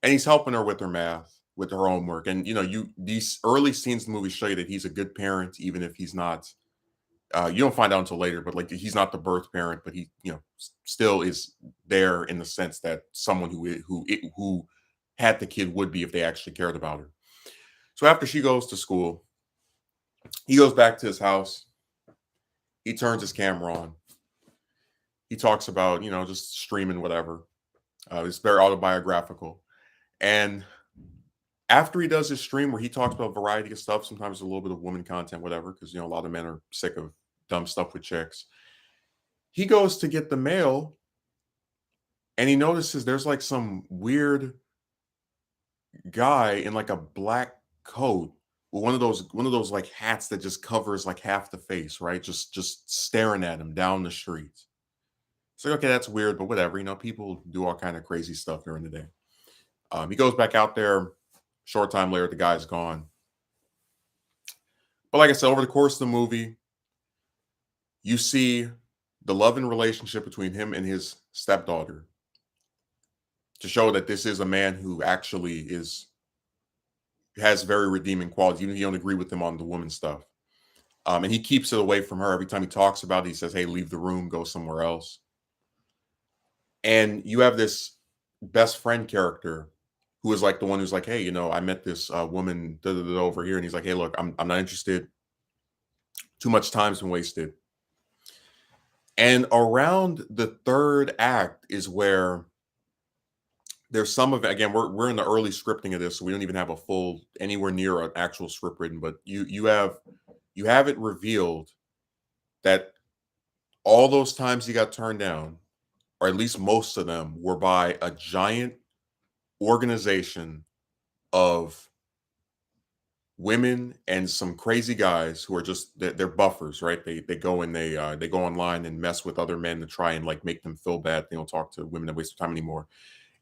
And he's helping her with her math, with her homework. And you these early scenes in the movie show you that he's a good parent, even if he's not. You don't find out until later, but like he's not the birth parent, but he, still is there in the sense that someone who had the kid would be if they actually cared about her. So after she goes to school, he goes back to his house. He turns his camera on. He talks about, just streaming whatever. It's very autobiographical. And after he does his stream where he talks about a variety of stuff, sometimes a little bit of woman content, whatever, because a lot of men are sick of dumb stuff with chicks. He goes to get the mail and he notices there's like some weird guy in like a black coat with one of those like hats that just covers like half the face, right? Just staring at him down the street. It's like, okay, that's weird, but whatever. People do all kind of crazy stuff during the day. He goes back out there. Short time later, the guy's gone. But like I said, over the course of the movie, you see the love and relationship between him and his stepdaughter to show that this is a man who actually is has very redeeming qualities. Even if you don't agree with him on the woman stuff, and he keeps it away from her every time he talks about it. He says, "Hey, leave the room, go somewhere else." And you have this best friend character who is like the one who's like, "Hey, I met this woman over here," and he's like, "Hey, look, I'm not interested. Too much time's been wasted." And around the third act is where there's some of it. Again, we're in the early scripting of this, so we don't even have a full anywhere near an actual script written. But you have it revealed that all those times he got turned down, or at least most of them, were by a giant organization of women and some crazy guys who are just they're buffers, right? They go and they go online and mess with other men to try and like make them feel bad. They don't talk to women that waste their time anymore,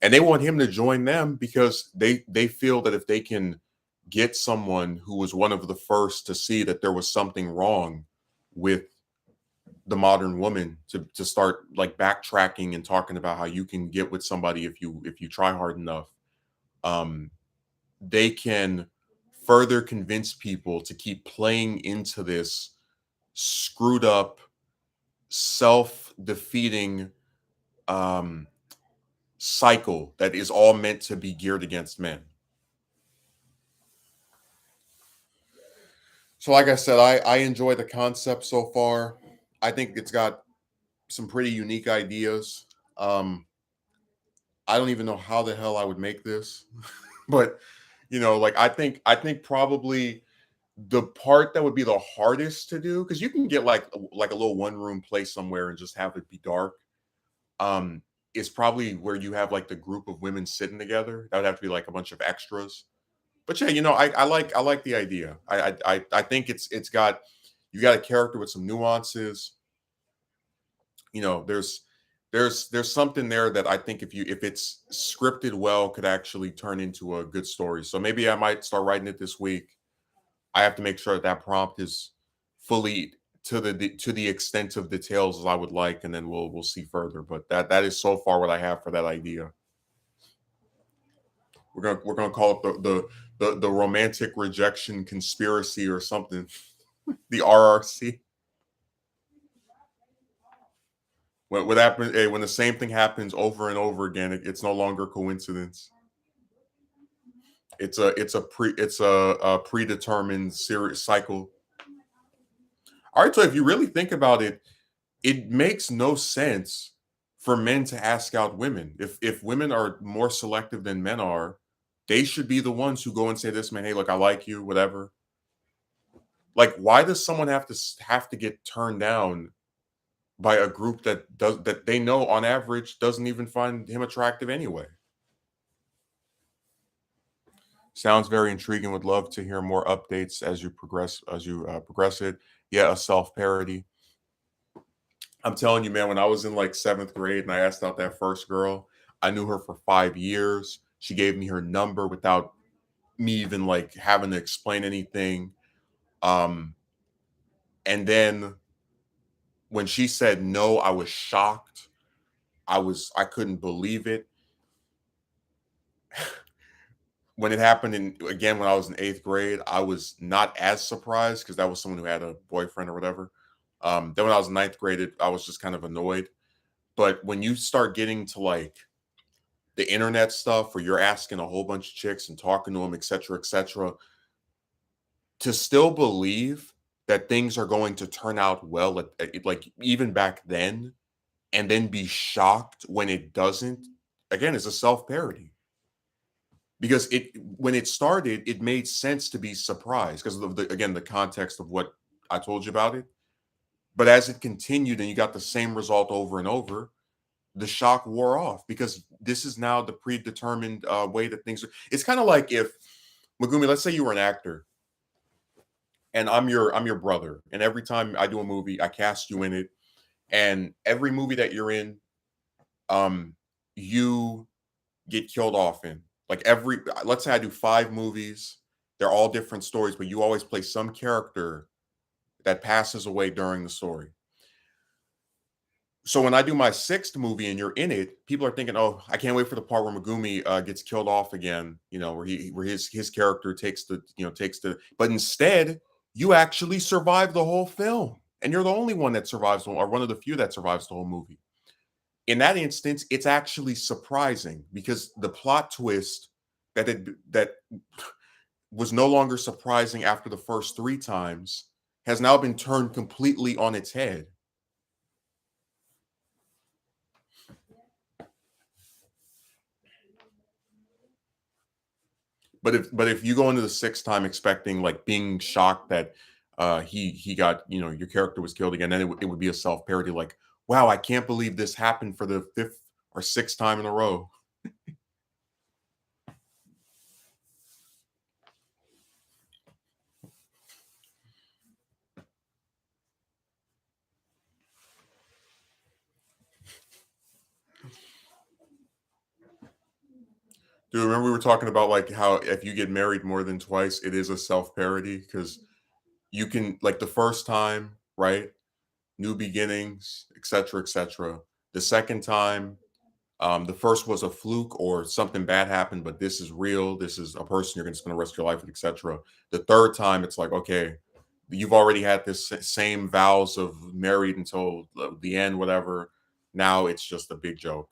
and they want him to join them because they feel that if they can get someone who was one of the first to see that there was something wrong with the modern woman to start like backtracking and talking about how you can get with somebody if you try hard enough, um they can further convince people to keep playing into this screwed up, self-defeating um cycle that is all meant to be geared against men. So like I said, I enjoy the concept so far. I think it's got some pretty unique ideas. I don't even know how the hell I would make this, but like I think probably the part that would be the hardest to do, because you can get like a little one room place somewhere and just have it be dark. Um, is probably where you have like the group of women sitting together. That would have to be like a bunch of extras. But yeah, I like the idea. I think it's got you got a character with some nuances. There's something there that I think if it's scripted well could actually turn into a good story. So maybe I might start writing it this week. I have to make sure that that prompt is fully to the extent of details as I would like, and then we'll see further. But that is so far what I have for that idea. We're gonna call it the romantic rejection conspiracy or something. The RRC. What happens when the same thing happens over and over again? It's no longer coincidence. It's a predetermined series cycle. All right, so if you really think about it, it makes no sense for men to ask out women. If women are more selective than men are, they should be the ones who go and say this man, hey, look, I like you, whatever. Like, why does someone have to get turned down by a group that they know on average doesn't even find him attractive anyway? Sounds very intriguing. Would love to hear more updates as you progress it. Yeah, a self parody. I'm telling you, man, when I was in like seventh grade and I asked out that first girl, I knew her for 5 years. She gave me her number without me even like having to explain anything. Um, and then when she said no, I was shocked. I couldn't believe it. When it happened again when I was in eighth grade, I was not as surprised because that was someone who had a boyfriend or whatever. Then when I was in ninth grade, I was just kind of annoyed. But when you start getting to like the internet stuff where you're asking a whole bunch of chicks and talking to them, et cetera, to still believe that things are going to turn out well, like even back then, and then be shocked when it doesn't, again, is a self parody. Because when it started, it made sense to be surprised because of again the context of what I told you about it. But as it continued and you got the same result over and over, the shock wore off because this is now the predetermined way that things are. It's kind of like if Magumi, let's say you were an actor and I'm your brother, and every time I do a movie, I cast you in it, and every movie that you're in, um you get killed off in. Like every let's say I do 5 movies, they're all different stories, but you always play some character that passes away during the story. So when I do my 6th movie and you're in it, people are thinking, "Oh, I can't wait for the part where Megumi gets killed off again." Where his character takes the. But instead, you actually survive the whole film, and you're the only one that survives, or one of the few that survives the whole movie. In that instance, it's actually surprising because the plot twist that was no longer surprising after the first 3 times has now been turned completely on its head. But if you go into the 6th time expecting like being shocked that he got your character was killed again, then it would be a self parody like, wow, I can't believe this happened for the 5th or 6th time in a row. Dude, remember we were talking about like how if you get married more than twice, it is a self parody because you can like the first time, right? New beginnings, etc., etc. The second time, the first was a fluke or something bad happened, but this is real. This is a person you're going to spend the rest of your life with, etc. The third time, it's like, okay, you've already had this same vows of married until the end, whatever. Now it's just a big joke,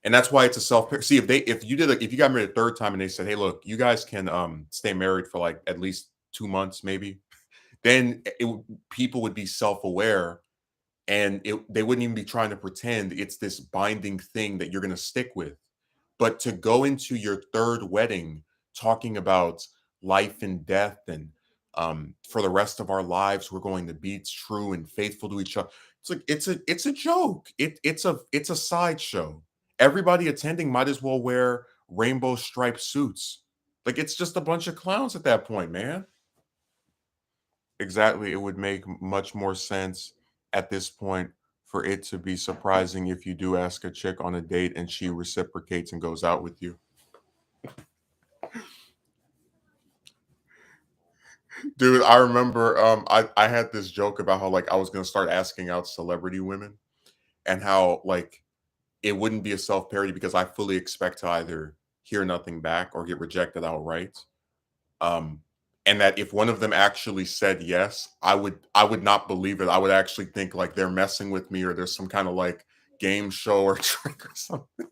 and that's why it's a self. See, if you got married a third time and they said, hey, look, you guys can stay married for like at least 2 months, maybe, then people would be self aware and they wouldn't even be trying to pretend it's this binding thing that you're going to stick with. But to go into your third wedding talking about life and death and for the rest of our lives we're going to be true and faithful to each other. It's like it's a joke. It's a sideshow. Everybody attending might as well wear rainbow striped suits. Like it's just a bunch of clowns at that point, man. Exactly. It would make much more sense at this point for it to be surprising if you do ask a chick on a date and she reciprocates and goes out with you. Dude, I remember I had this joke about how like I was gonna start asking out celebrity women and how like it wouldn't be a self parody because I fully expect to either hear nothing back or get rejected outright. Um, and that if one of them actually said yes, I would not believe it. I would actually think like they're messing with me or there's some kind of like game show or trick or something.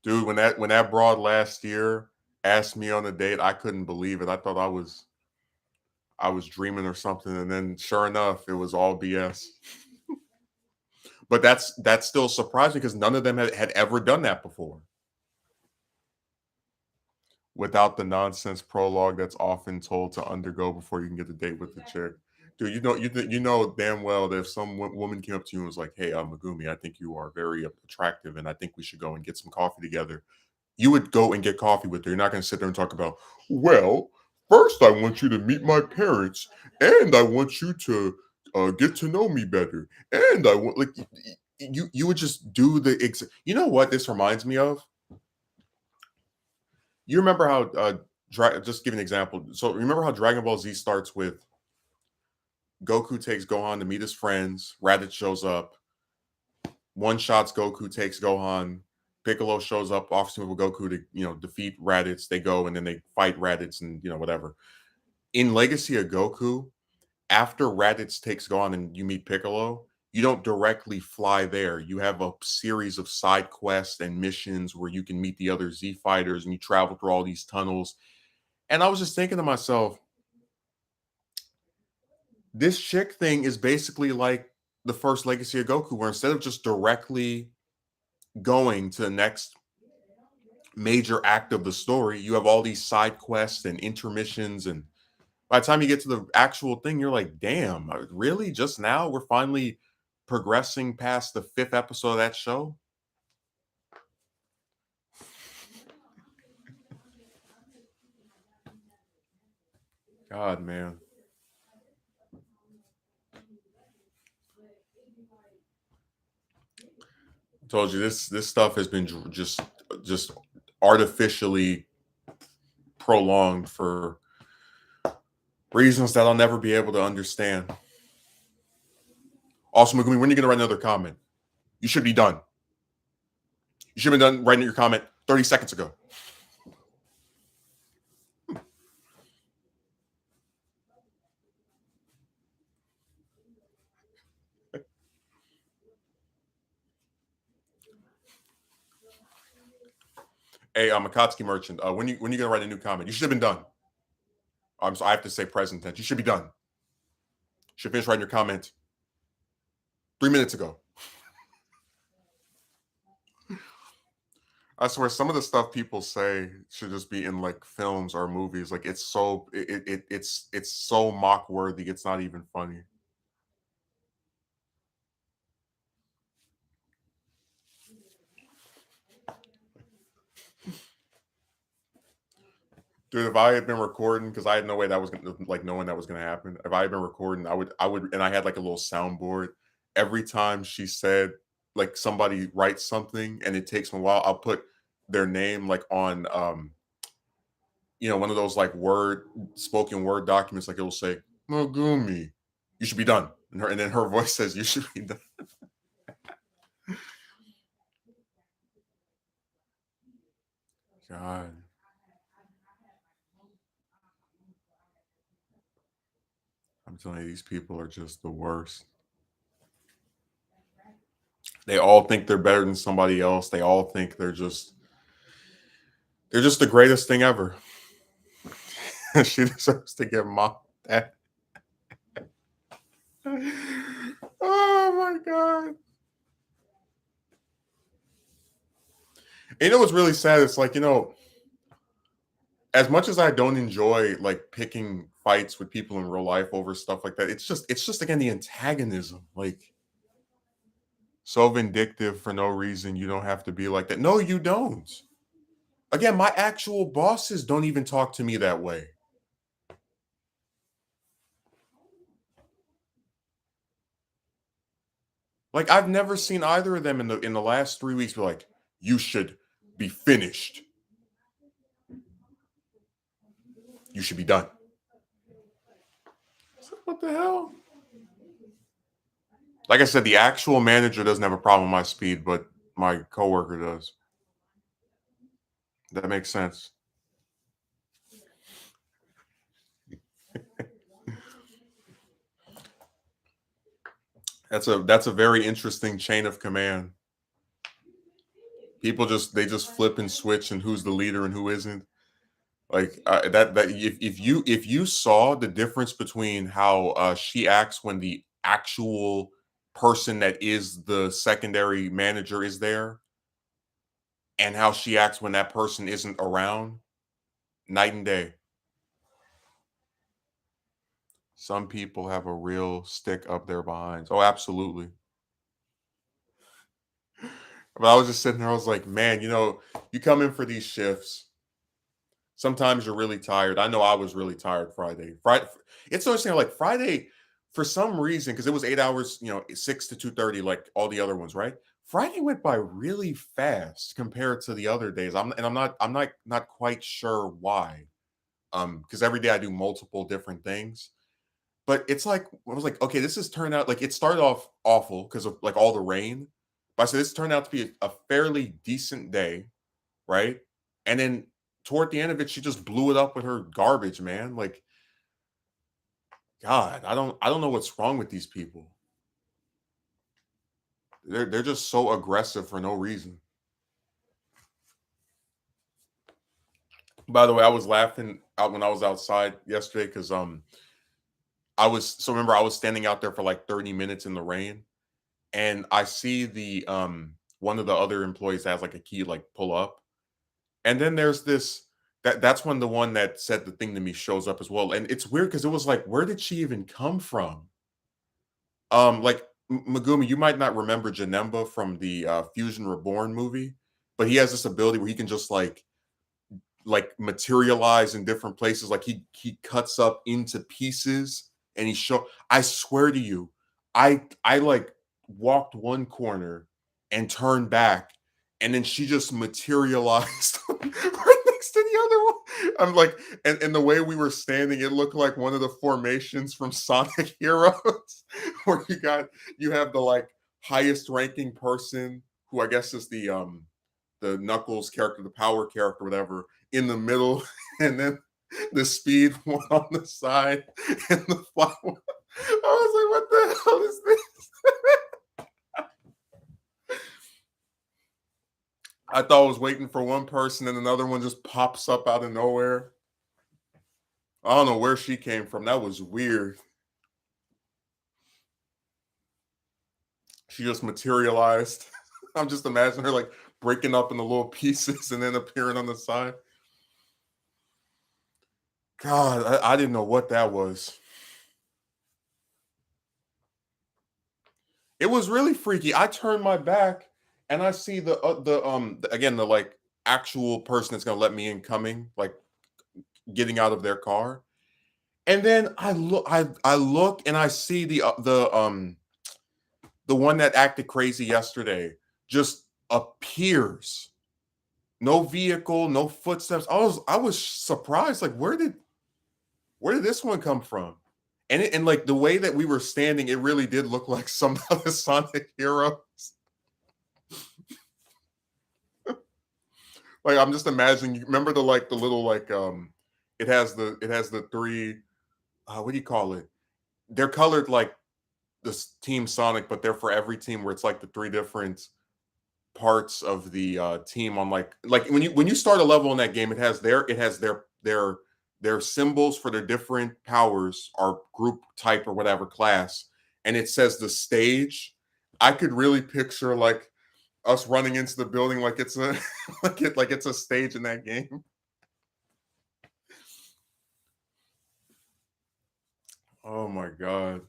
Dude, when that broad last year asked me on a date, I couldn't believe it. I thought I was dreaming or something, and then sure enough, it was all BS. But that's still surprising because none of them had ever done that before. Without the nonsense prologue that's often told to undergo before you can get the date with the chick. Dude, you know damn well that if some woman came up to you and was like, "Hey, Megumi, I think you are very attractive, and I think we should go and get some coffee together." You would go and get coffee with her. You're not going to sit there and talk about, "Well, first I want you to meet my parents, and I want you to get to know me better, and I want like." You would just do the you know what this reminds me of? You remember how just give an example. So remember how Dragon Ball Z starts with Goku takes Gohan to meet his friends, Raditz shows up, one shots Goku takes Gohan, Piccolo shows up, offers him with Goku to defeat Raditz. They go and then they fight Raditz and whatever. In Legacy of Goku, after Raditz takes Gohan and you meet Piccolo, you don't directly fly there. You have a series of side quests and missions where you can meet the other Z fighters and you travel through all these tunnels. And I was just thinking to myself, this chick thing is basically like the first Legacy of Goku, where instead of just directly going to the next major act of the story, you have all these side quests and intermissions. And by the time you get to the actual thing, you're like, damn, really? Just now? We're finally progressing past the 5th episode of that show? God, man. Told you this stuff has been just artificially prolonged for reasons that I'll never be able to understand. Also, Megumi, when are you gonna write another comment? You should be done. You should have been done writing your comment 30 seconds ago. Hey, I'm a Akatsuki merchant. When you gonna write a new comment? You should have been done. So I have to say present tense. You should be done. You should finish writing your comment 3 minutes ago. I swear, some of the stuff people say should just be in like films or movies. Like it's so mock worthy. It's not even funny, dude. If I had been recording, because I had no way that was gonna like knowing that was gonna happen. If I had been recording, I would, and I had like a little soundboard. Every time she said like somebody writes something and it takes them a while, I'll put their name like on one of those like word spoken word documents, like it'll say, Mogumi, you should be done. And then her voice says, you should be done. God, I'm telling you, these people are just the worst. They all think they're better than somebody else. They all think they're just the greatest thing ever. She deserves to get mocked at. Oh my god. And you know what's really sad? It's like, as much as I don't enjoy like picking fights with people in real life over stuff like that, it's just again the antagonism. Like so vindictive for no reason. You don't have to be like that. No, you don't. Again, my actual bosses don't even talk to me that way. Like I've never seen either of them in the last 3 weeks be like, you should be finished. You should be done. What the hell? Like I said, the actual manager doesn't have a problem with my speed, but my coworker does. That makes sense. That's a very interesting chain of command. People they just flip and switch, and who's the leader and who isn't. Like that if you saw the difference between how she acts when the actual person that is the secondary manager is there, and how she acts when that person isn't around, night and day. Some people have a real stick up their behinds. Oh, absolutely. But I was just sitting there, I was like, man, you come in for these shifts. Sometimes you're really tired. I know I was really tired Friday. Friday, it's interesting. Like Friday, for some reason, because it was 8 hours, 6 to 2:30, like all the other ones, right? Friday went by really fast compared to the other days. I'm not quite sure why. Because every day I do multiple different things. But it's like I was like, okay, this has turned out like it started off awful because of like all the rain. But I said this turned out to be a fairly decent day, right? And then toward the end of it, she just blew it up with her garbage, man. Like, God, I don't know what's wrong with these people. They're just so aggressive for no reason. By the way, I was laughing out when I was outside yesterday because remember I was standing out there for like 30 minutes in the rain, and I see the one of the other employees has like a key like pull up. And then there's this that's when the one that said the thing to me shows up as well. And it's weird because it was like, where did she even come from? Like Megumi, you might not remember Janemba from the Fusion Reborn movie, but he has this ability where he can just like materialize in different places. Like he cuts up into pieces and he show. I swear to you, I like walked one corner and turned back, and then she just materialized right next to the other one. I'm like, and the way we were standing, it looked like one of the formations from Sonic Heroes, where you have the like highest ranking person who I guess is the Knuckles character, the power character, whatever, in the middle, and then the speed one on the side, and the fly one. I was like, what the hell is this? I thought I was waiting for one person and another one just pops up out of nowhere. I don't know where she came from. That was weird. She just materialized. I'm just imagining her like breaking up into little pieces and then appearing on the side. God, I didn't know what that was. It was really freaky. I turned my back and I see again the like actual person that's gonna let me in coming, like getting out of their car. And then I look and I see the one that acted crazy yesterday just appears. No vehicle, no footsteps. I was surprised. Like, where did this one come from? And like the way that we were standing, it really did look like some of the Sonic heroes. Like I'm just imagining. You remember the little it has the three what do you call it? They're colored like this Team Sonic, but they're for every team where it's like the three different parts of the team on like when you start a level in that game, it has their symbols for their different powers or group type or whatever class, and it says the stage. I could really picture like us running into the building like it's a like it's a stage in that game. Oh my god.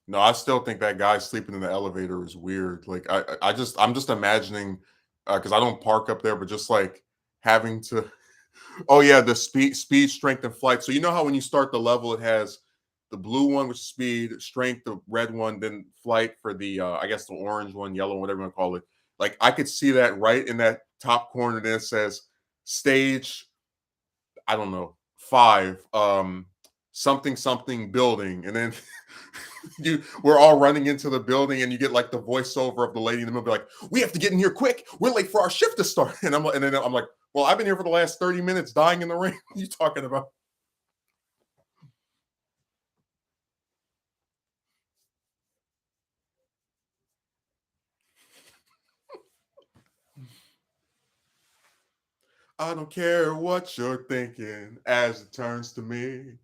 No, I still think that guy sleeping in the elevator is weird. Like I'm just imagining because I don't park up there, but just like having to. Oh yeah, the speed, strength, and flight. So you know how when you start the level, it has the blue one with speed, strength, the red one, then flight for the I guess the orange one, yellow, whatever you want to call it. Like I could see that right in that top corner. Then it says stage, I don't know, 5, something something building, and then we're all running into the building, and you get like the voiceover of the lady in the middle, be like, "We have to get in here quick. We're late for our shift to start." And then I'm like, "Well, I've been here for the last 30 minutes, dying in the rain. What are you talking about?" I don't care what you're thinking as it turns to me.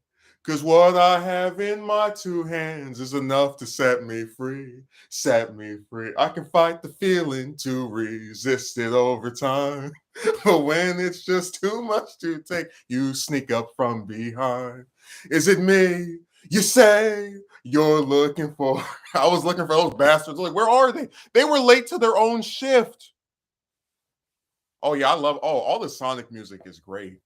Cause what I have in my two hands is enough to set me free. Set me free. I can fight the feeling to resist it over time. But when it's just too much to take, you sneak up from behind. Is it me? You say you're looking for. I was looking for those bastards. Like, where are they? They were late to their own shift. Oh yeah, I love all the Sonic music is great.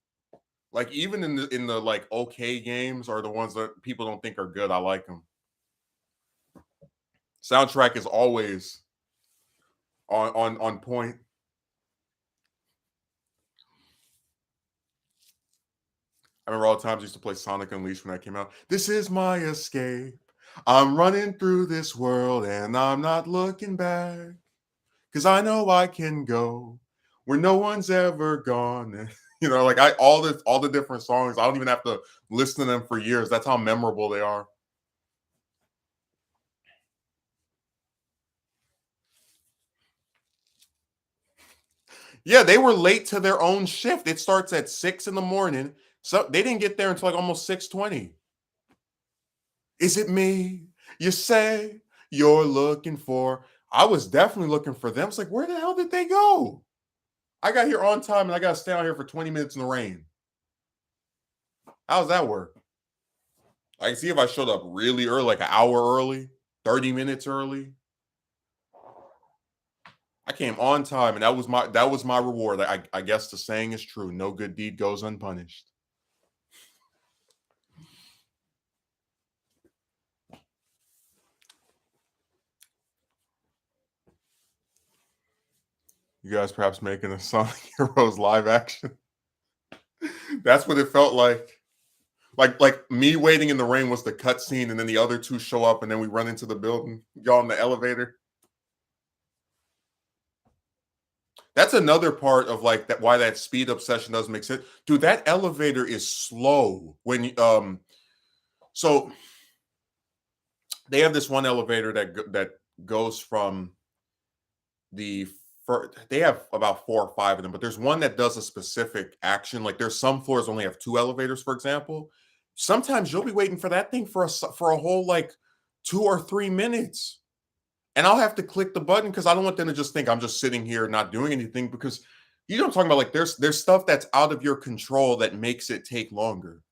Like even in the like okay games or the ones that people don't think are good, I like them. Soundtrack is always on point. I remember all the times I used to play Sonic Unleashed when that came out. This is my escape. I'm running through this world and I'm not looking back. Cause I know I can go where no one's ever gone. Like I all the different songs. I don't even have to listen to them for years. That's how memorable they are. Yeah, they were late to their own shift. It starts at 6 in the morning. So they didn't get there until like almost 6:20. Is it me? You say you're looking for. I was definitely looking for them. It's like, where the hell did they go? I got here on time and I got to stay out here for 20 minutes in the rain. How's that work? I can see if I showed up really early, like an hour early, 30 minutes early. I came on time and that was my reward. I guess the saying is true. No good deed goes unpunished. You guys perhaps making a Sonic Heroes live action? That's what it felt like. Like me waiting in the rain was the cutscene, and then the other two show up, and then we run into the building. Y'all in the elevator. That's another part of like that why that speed obsession doesn't make sense. Dude, that elevator is slow when so they have this one elevator that goes from the they have about 4 or 5 of them, but there's one that does a specific action. Like there's some floors only have two elevators, for example. Sometimes you'll be waiting for that thing for for a whole like 2 or 3 minutes. And I'll have to click the button because I don't want them to just think I'm just sitting here not doing anything because you know what I'm talking about? Like there's stuff that's out of your control that makes it take longer.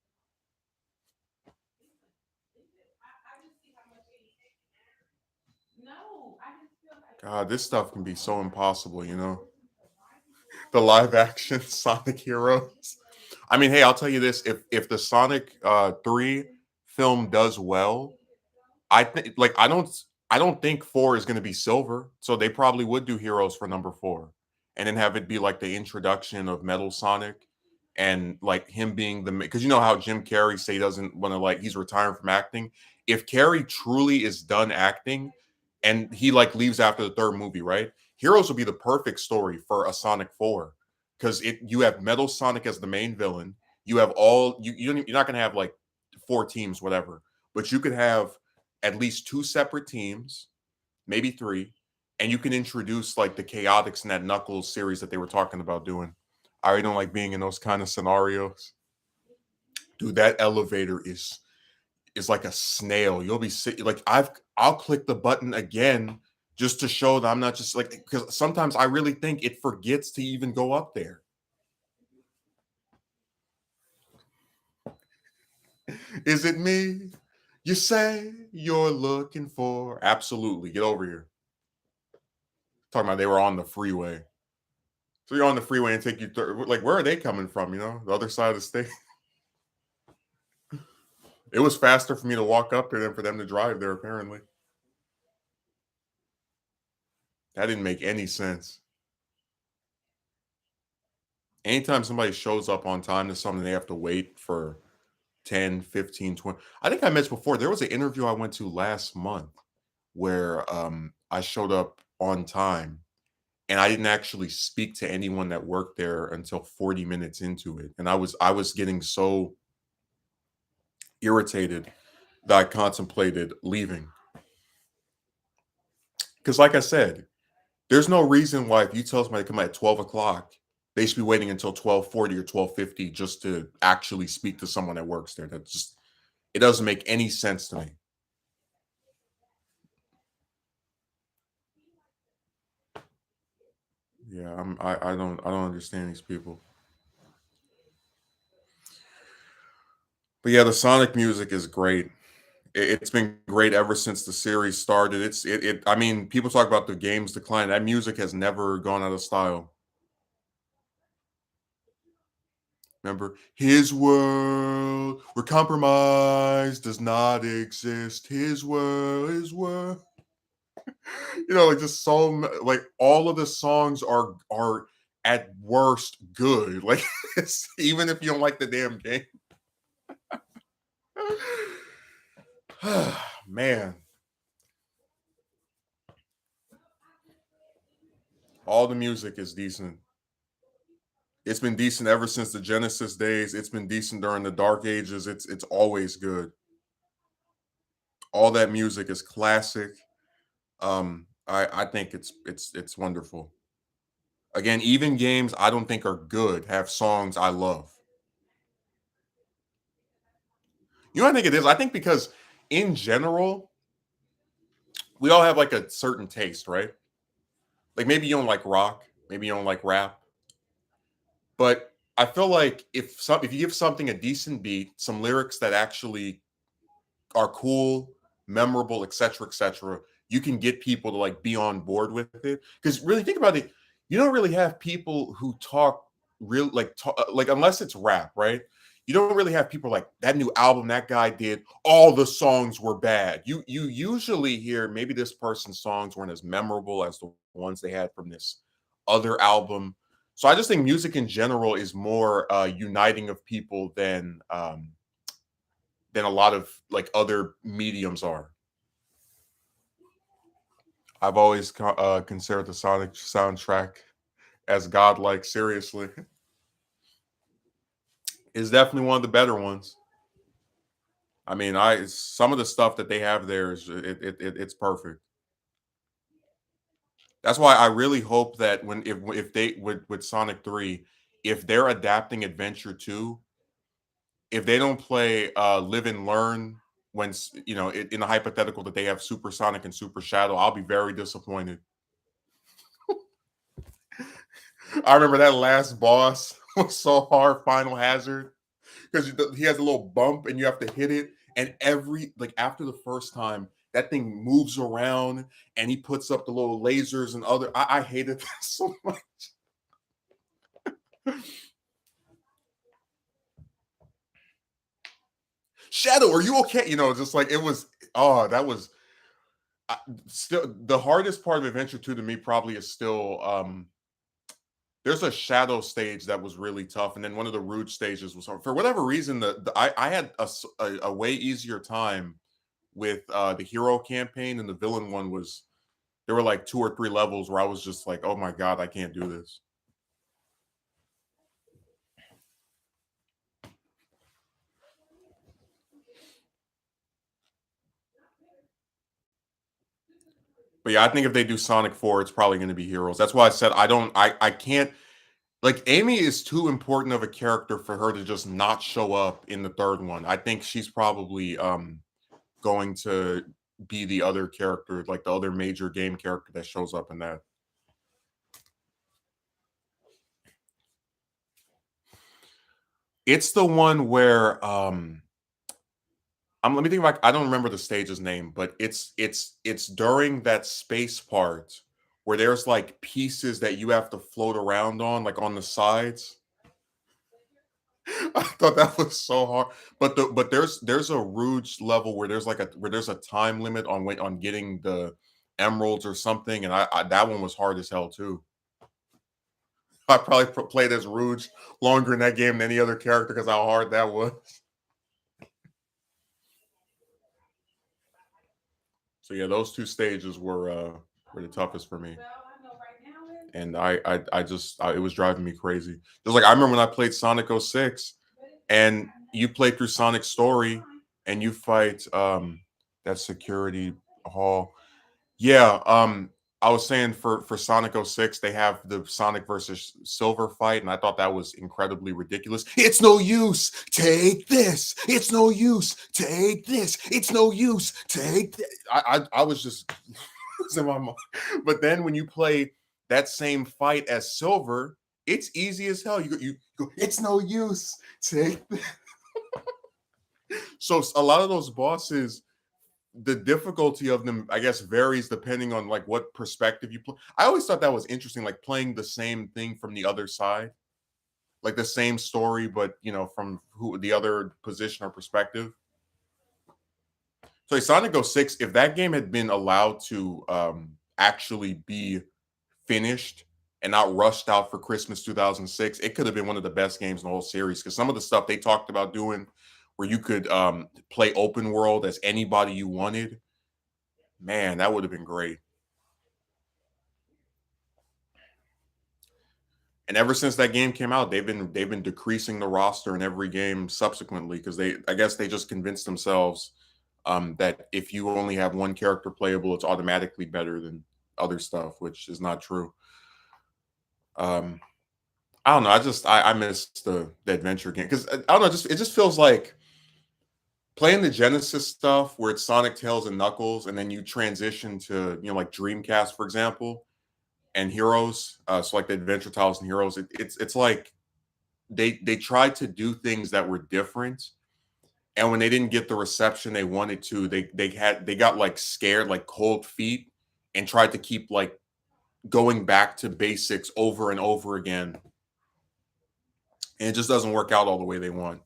God, this stuff can be so impossible, you know. The live action Sonic Heroes. I mean, hey, I'll tell you this: if the Sonic 3 film does well, I think like I don't think 4 is going to be silver, so they probably would do Heroes for number 4, and then have it be like the introduction of Metal Sonic, and like him being the because you know how Jim Carrey say he doesn't want to like he's retiring from acting. If Carrey truly is done acting, and he like leaves after the third movie, right? Heroes would be the perfect story for a Sonic 4 because it you have Metal Sonic as the main villain. You have all you're not going to have like 4 teams, whatever, but you could have at least 2 separate teams, maybe 3, and you can introduce like the chaotics in that Knuckles series that they were talking about doing. I already don't like being in those kind of scenarios. Dude, that elevator is like a snail. You'll be sitting like I'll click the button again just to show that I'm not just like because sometimes I really think it forgets to even go up there. Is it me? You say you're looking for. Absolutely. Get over here. Talking about they were on the freeway. So you're on the freeway and take you through like where are they coming from? You know, the other side of the state. It was faster for me to walk up there than for them to drive there, apparently. That didn't make any sense. Anytime somebody shows up on time to something, they have to wait for 10, 15, 20. I think I mentioned before, there was an interview I went to last month where I showed up on time and I didn't actually speak to anyone that worked there until 40 minutes into it. And I was getting so irritated that I contemplated leaving. Because like I said, there's no reason why if you tell somebody to come at 12 o'clock, they should be waiting until 12:40 or 12:50 just to actually speak to someone that works there. That just it doesn't make any sense to me. Yeah, I don't understand these people. But yeah, the Sonic music is great. It's been great ever since the series started. I mean, people talk about the game's decline. That music has never gone out of style. Remember, his world where compromise does not exist. His world. You know, like just like all of the songs are at worst good. Like even if you don't like the damn game. Man, all the music is decent. It's been decent ever since the Genesis days. It's been decent during the Dark Ages. It's always good. All that music is classic. I think it's wonderful. Again, even games I don't think are good have songs I love. You know what I think it is? I think because in general, we all have like a certain taste, right? Like maybe you don't like rock, maybe you don't like rap, but I feel like if you give something a decent beat, some lyrics that actually are cool, memorable, etc., you can get people to like be on board with it. Because really think about it, you don't really have people who talk like unless it's rap, right? You don't really have people like that new album that guy did. All the songs were bad. You usually hear maybe this person's songs weren't as memorable as the ones they had from this other album. So I just think music in general is more uniting of people than a lot of like other mediums are. I've always considered the Sonic soundtrack as godlike. Seriously, it's definitely one of the better ones. I mean, I some of the stuff that they have there is it's perfect. That's why I really hope that when if they with Sonic 3, if they're adapting Adventure 2, if they don't play Live and Learn when in the hypothetical that they have Super Sonic and Super Shadow, I'll be very disappointed. I remember that last boss was so hard, Final Hazard, because he has a little bump and you have to hit it, and every like after the first time that thing moves around and he puts up the little lasers and other. I hated that so much. Shadow, are you okay? Just like it was. Oh, that was I, still the hardest part of Adventure 2 to me. Probably is still there's a shadow stage that was really tough, and then one of the Rouge stages was hard. For whatever reason. I had a way easier time with the hero campaign, and the villain one was there were like 2 or 3 levels where I was just like, oh my god, I can't do this. But yeah, I think if they do Sonic 4, it's probably going to be Heroes. That's why I said I can't like Amy is too important of a character for her to just not show up in the third one. I think she's probably going to be the other character, like the other major game character that shows up in that. It's the one where let me think like I don't remember the stage's name, but it's during that space part where there's like pieces that you have to float around on, like on the sides. I thought that was so hard. But there's a Rouge level where there's a time limit on on getting the emeralds or something, and I that one was hard as hell too. I probably played as Rouge longer in that game than any other character because how hard that was. So yeah, those 2 stages were the toughest for me, and it was driving me crazy. Just like I remember when I played Sonic '06, and you play through Sonic's story, and you fight that security hall. Yeah, I was saying for Sonic '06, they have the Sonic versus Silver fight, and I thought that was incredibly ridiculous. It's no use. Take this. It's no use. Take this. It's no use. Take this. I was just losing my mind. But then when you play that same fight as Silver, it's easy as hell. You go. It's no use. Take this. So a lot of those bosses, the difficulty of them, I guess, varies depending on like what perspective you play. I always thought that was interesting, like playing the same thing from the other side, like the same story, but from who the other position or perspective. So Sonic 06, if that game had been allowed to actually be finished and not rushed out for Christmas 2006, it could have been one of the best games in the whole series. Because some of the stuff they talked about doing, where you could play open world as anybody you wanted, man, that would have been great. And ever since that game came out, they've been decreasing the roster in every game subsequently because I guess they just convinced themselves that if you only have one character playable, it's automatically better than other stuff, which is not true. Um, I don't know. I miss the adventure game because I don't know. It just feels like playing the Genesis stuff where it's Sonic, Tails, and Knuckles, and then you transition to like Dreamcast, for example, and Heroes. So like the Adventure Tiles and Heroes, it's like they tried to do things that were different, and when they didn't get the reception they wanted to, they got like scared, like cold feet, and tried to keep like going back to basics over and over again, and it just doesn't work out all the way they want.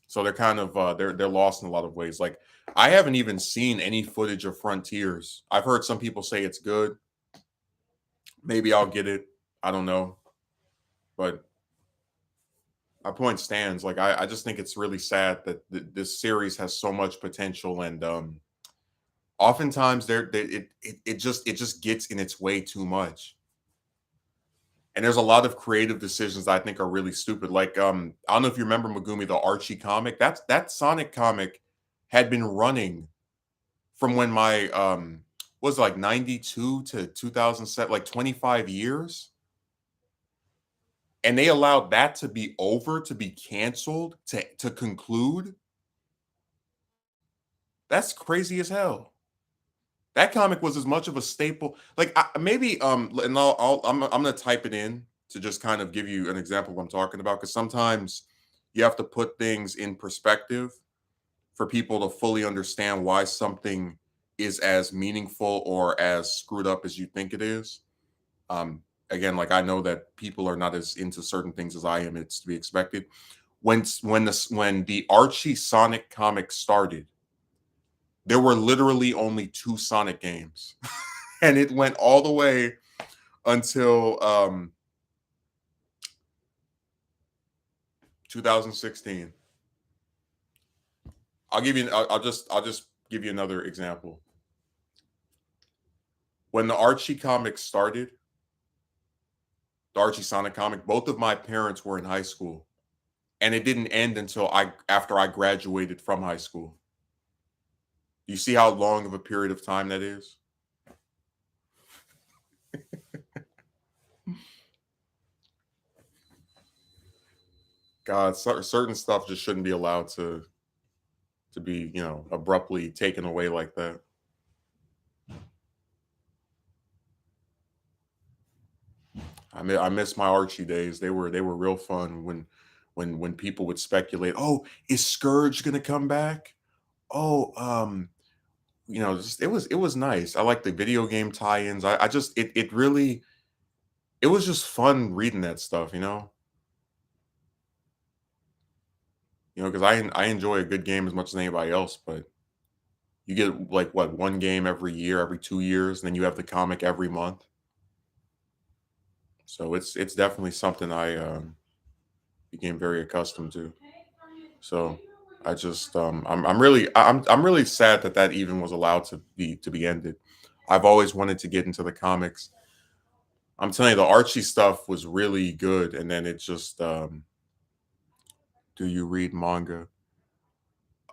So they're kind of they're lost in a lot of ways. Like I haven't even seen any footage of Frontiers. I've heard some people say it's good. Maybe I'll get it. I don't know, but my point stands. Like I just think it's really sad that this series has so much potential, and oftentimes it just gets in its way too much. And there's a lot of creative decisions that I think are really stupid. Like I don't know if you remember Megumi, the Archie comic. That Sonic comic had been running from when my was it like 92 to 2007, like 25 years. And they allowed that to be over, to be canceled, to conclude. That's crazy as hell. That comic was as much of a staple. Like maybe and I'm gonna type it in to just kind of give you an example of what I'm talking about, because sometimes you have to put things in perspective for people to fully understand why something is as meaningful or as screwed up as you think it is. Um, Again, like I know that people are not as into certain things as I am. It's to be expected. When the Archie Sonic comic started, there were literally only two Sonic games, and it went all the way until 2016. I'll just give you another example. When the Archie comic started, the Archie Sonic comic, both of my parents were in high school, and it didn't end until I after I graduated from high school. You see how long of a period of time that is? God, certain stuff just shouldn't be allowed to be, abruptly taken away like that. I miss my Archie days. They were real fun when people would speculate, "Oh, is Scourge gonna come back?" Oh, it was nice. I like the video game tie-ins. I just it really it was just fun reading that stuff, because I enjoy a good game as much as anybody else, but you get like what, one game every year, every 2 years, and then you have the comic every month. So it's definitely something I became very accustomed to. So I just I'm really sad that that even was allowed to be ended. I've always wanted to get into the comics. I'm telling you, the Archie stuff was really good, and then it just do you read manga?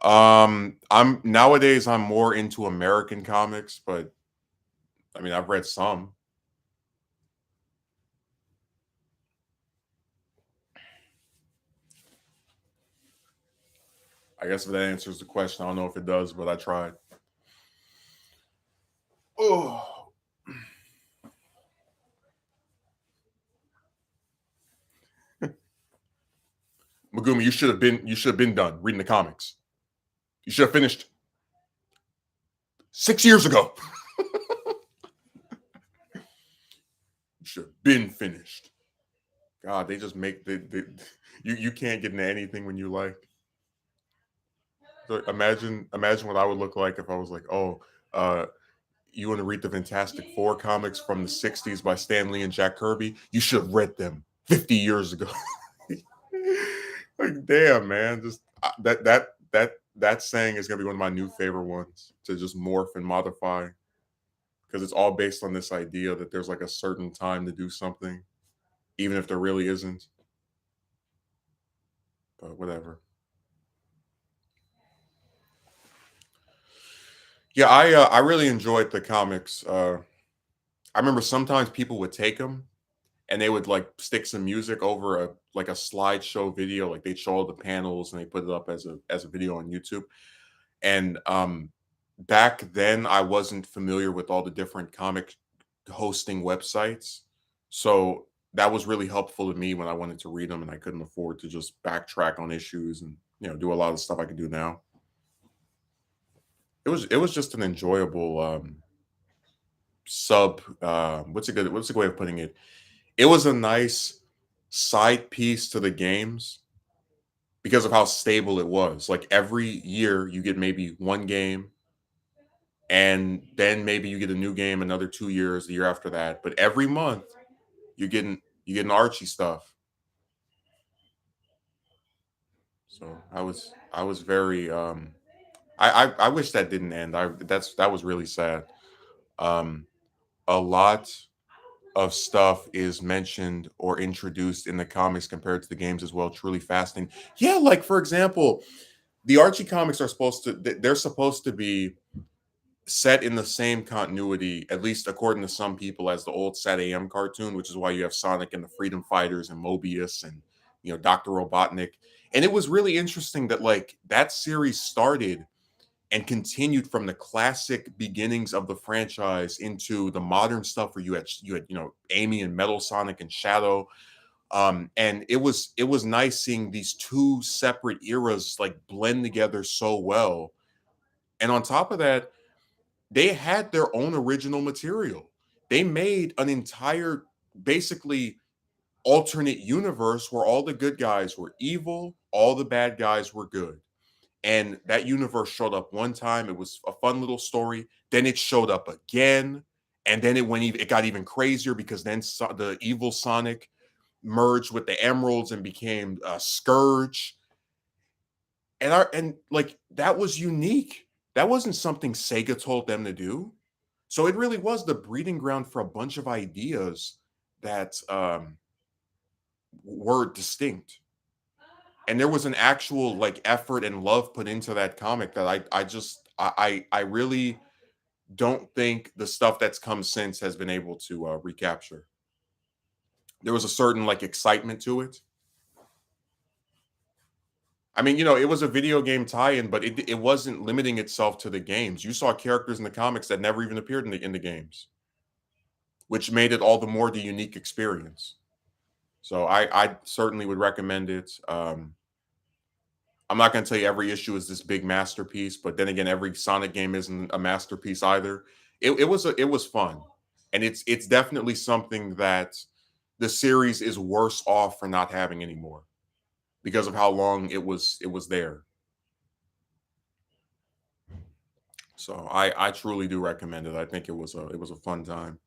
I'm nowadays I'm more into American comics, but I mean I've read some. I guess if that answers the question, I don't know if it does, but I tried. Oh, Megumi, you should have been done reading the comics. You should have finished 6 years ago. You should have been finished. God, they just make you can't get into anything when you like. So imagine what I would look like if I was like, oh, uh, you want to read the Fantastic Four comics from the '60s by Stan Lee and Jack Kirby? You should have read them 50 years ago. Like, damn, man, just that saying is gonna be one of my new favorite ones, to just morph and modify, because it's all based on this idea that there's like a certain time to do something, even if there really isn't. But whatever. Yeah, I really enjoyed the comics. I remember sometimes people would take them and they would like stick some music over a slideshow video, like they'd show all the panels and they put it up as a video on YouTube. And back then I wasn't familiar with all the different comic hosting websites. So that was really helpful to me when I wanted to read them and I couldn't afford to just backtrack on issues and do a lot of the stuff I could do now. It was just an enjoyable what's a good way of putting it? It was a nice side piece to the games because of how stable it was. Like every year you get maybe one game, and then maybe you get a new game another 2 years, the year after that. But every month you're getting Archie stuff. So I was very I wish that didn't end. That was really sad. Um a lot of stuff is mentioned or introduced in the comics compared to the games as well. Truly fascinating. Yeah, like for example, the Archie comics are supposed to they're supposed to be set in the same continuity, at least according to some people, as the old SatAM cartoon, which is why you have Sonic and the Freedom Fighters and Mobius and Dr. Robotnik. And it was really interesting that like that series started and continued from the classic beginnings of the franchise into the modern stuff where you had Amy and Metal Sonic and Shadow. And it was nice seeing these two separate eras like blend together so well. And on top of that, they had their own original material. They made an entire, basically, alternate universe where all the good guys were evil, all the bad guys were good. And that universe showed up one time. It was a fun little story. Then it showed up again, and then it got even crazier because then the evil Sonic merged with the Emeralds and became Scourge. And like that was unique. That wasn't something Sega told them to do. So it really was the breeding ground for a bunch of ideas that were distinct. And there was an actual like effort and love put into that comic that I really don't think the stuff that's come since has been able to recapture. There was a certain like excitement to it. I mean, it was a video game tie-in, but it wasn't limiting itself to the games. You saw characters in the comics that never even appeared in the games, which made it all the more the unique experience. So I certainly would recommend it. I'm not going to tell you every issue is this big masterpiece, but then again, every Sonic game isn't a masterpiece either. It was fun, and it's definitely something that the series is worse off for not having anymore because of how long it was there. So I truly do recommend it. I think it was a fun time.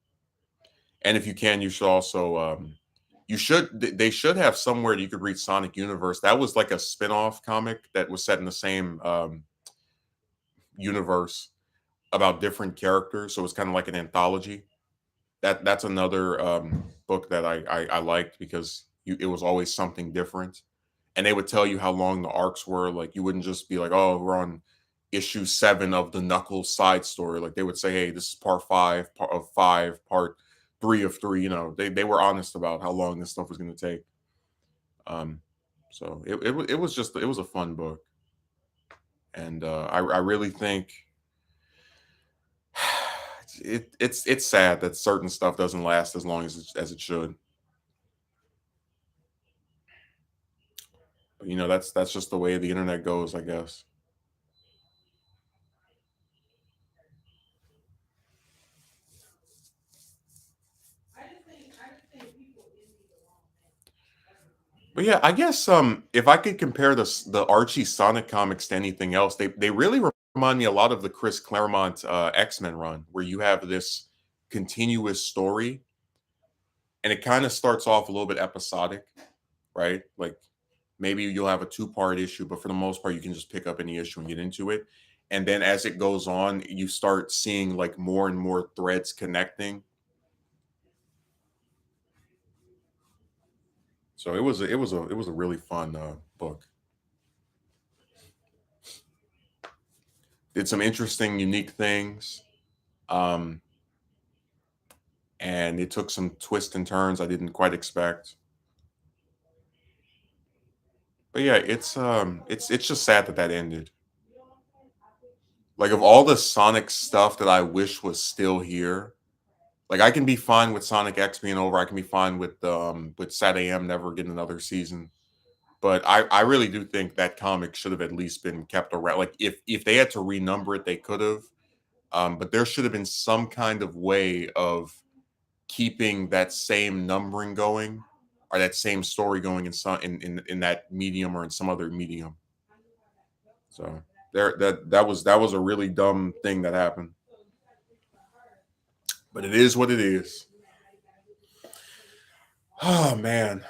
And if you can, you should also they should have somewhere that you could read Sonic Universe. That was like a spin-off comic that was set in the same universe about different characters. So it's kind of like an anthology. That's another book that I liked because it was always something different, and they would tell you how long the arcs were. Like you wouldn't just be like, oh, we're on issue 7 of the Knuckles side story. Like they would say, hey, this is part 5 of 5, part 3 of 3. They were honest about how long this stuff was going to take. Um, so it was a fun book, and I really think it's sad that certain stuff doesn't last as long as it should. But that's just the way the internet goes, I guess. But yeah, I guess if I could compare the Archie Sonic comics to anything else, they really remind me a lot of the Chris Claremont X-Men run, where you have this continuous story, and it kind of starts off a little bit episodic, right? Like maybe you'll have a two-part issue, but for the most part, you can just pick up any issue and get into it. And then as it goes on, you start seeing like more and more threads connecting. So it was a really fun book. Did some interesting, unique things, um, and it took some twists and turns I didn't quite expect. But yeah, it's just sad that that ended. Like of all the Sonic stuff that I wish was still here, like I can be fine with Sonic X being over. I can be fine with Sat AM never getting another season. But I really do think that comic should have at least been kept around. Like if they had to renumber it, they could have. But there should have been some kind of way of keeping that same numbering going or that same story going in that medium or in some other medium. So that was a really dumb thing that happened. But it is what it is. Oh man,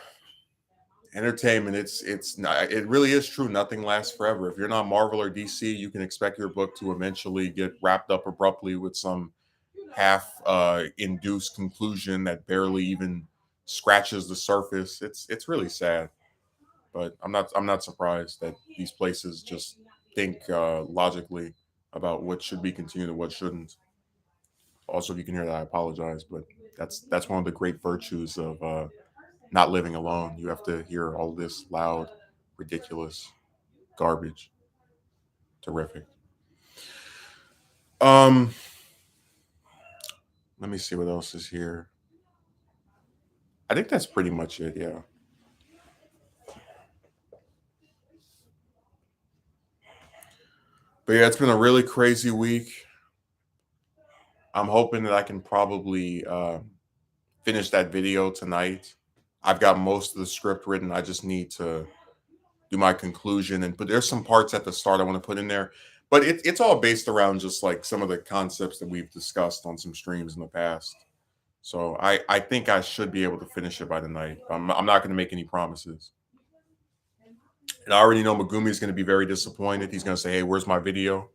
entertainment. It's not. It really is true. Nothing lasts forever. If you're not Marvel or DC, you can expect your book to eventually get wrapped up abruptly with some half induced conclusion that barely even scratches the surface. It's really sad, but I'm not surprised that these places just think logically about what should be continued and what shouldn't. Also, if you can hear that, I apologize, but that's one of the great virtues of not living alone. You have to hear all this loud, ridiculous garbage. Terrific. Um, Let me see what else is here. I think that's pretty much it. Yeah. But yeah, it's been a really crazy week. I'm hoping that I can probably finish that video tonight. I've got most of the script written. I just need to do my conclusion, and but there's some parts at the start I want to put in there. But it's all based around just like some of the concepts that we've discussed on some streams in the past. So I think I should be able to finish it by the night. I'm not going to make any promises. And I already know Megumi is going to be very disappointed. He's going to say, "Hey, where's my video?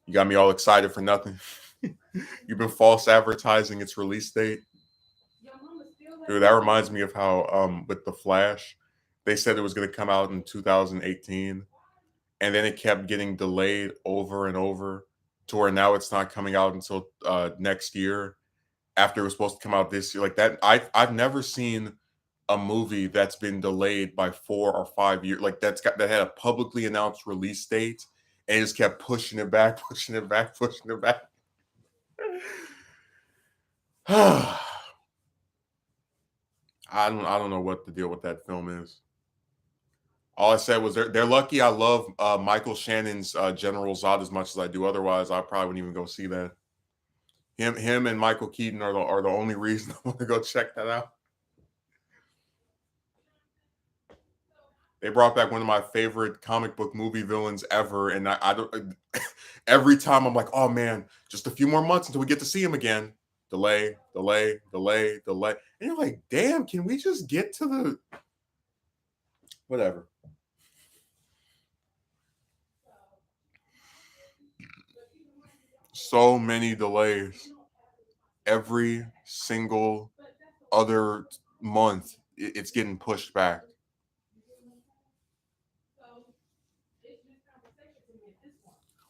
You got me all excited for nothing. You've been false advertising its release date." Dude, that reminds me of how with the Flash, they said it was going to come out in 2018, and then it kept getting delayed over and over to where now it's not coming out until next year after it was supposed to come out this year. Like that, I've never seen a movie that's been delayed by 4 or 5 years. Like that had a publicly announced release date and it just kept pushing it back, pushing it back, pushing it back. I don't know what the deal with that film is. All I said was they're lucky I love Michael Shannon's General Zod as much as I do. Otherwise, I probably wouldn't even go see that. Him and Michael Keaton are the only reason I want to go check that out. They brought back one of my favorite comic book movie villains ever, and I don't. Every time I'm like, oh man, just a few more months until we get to see him again. Delay, delay, delay, delay, and you're like, damn, can we just get to the whatever? So many delays every single other month. It's getting pushed back.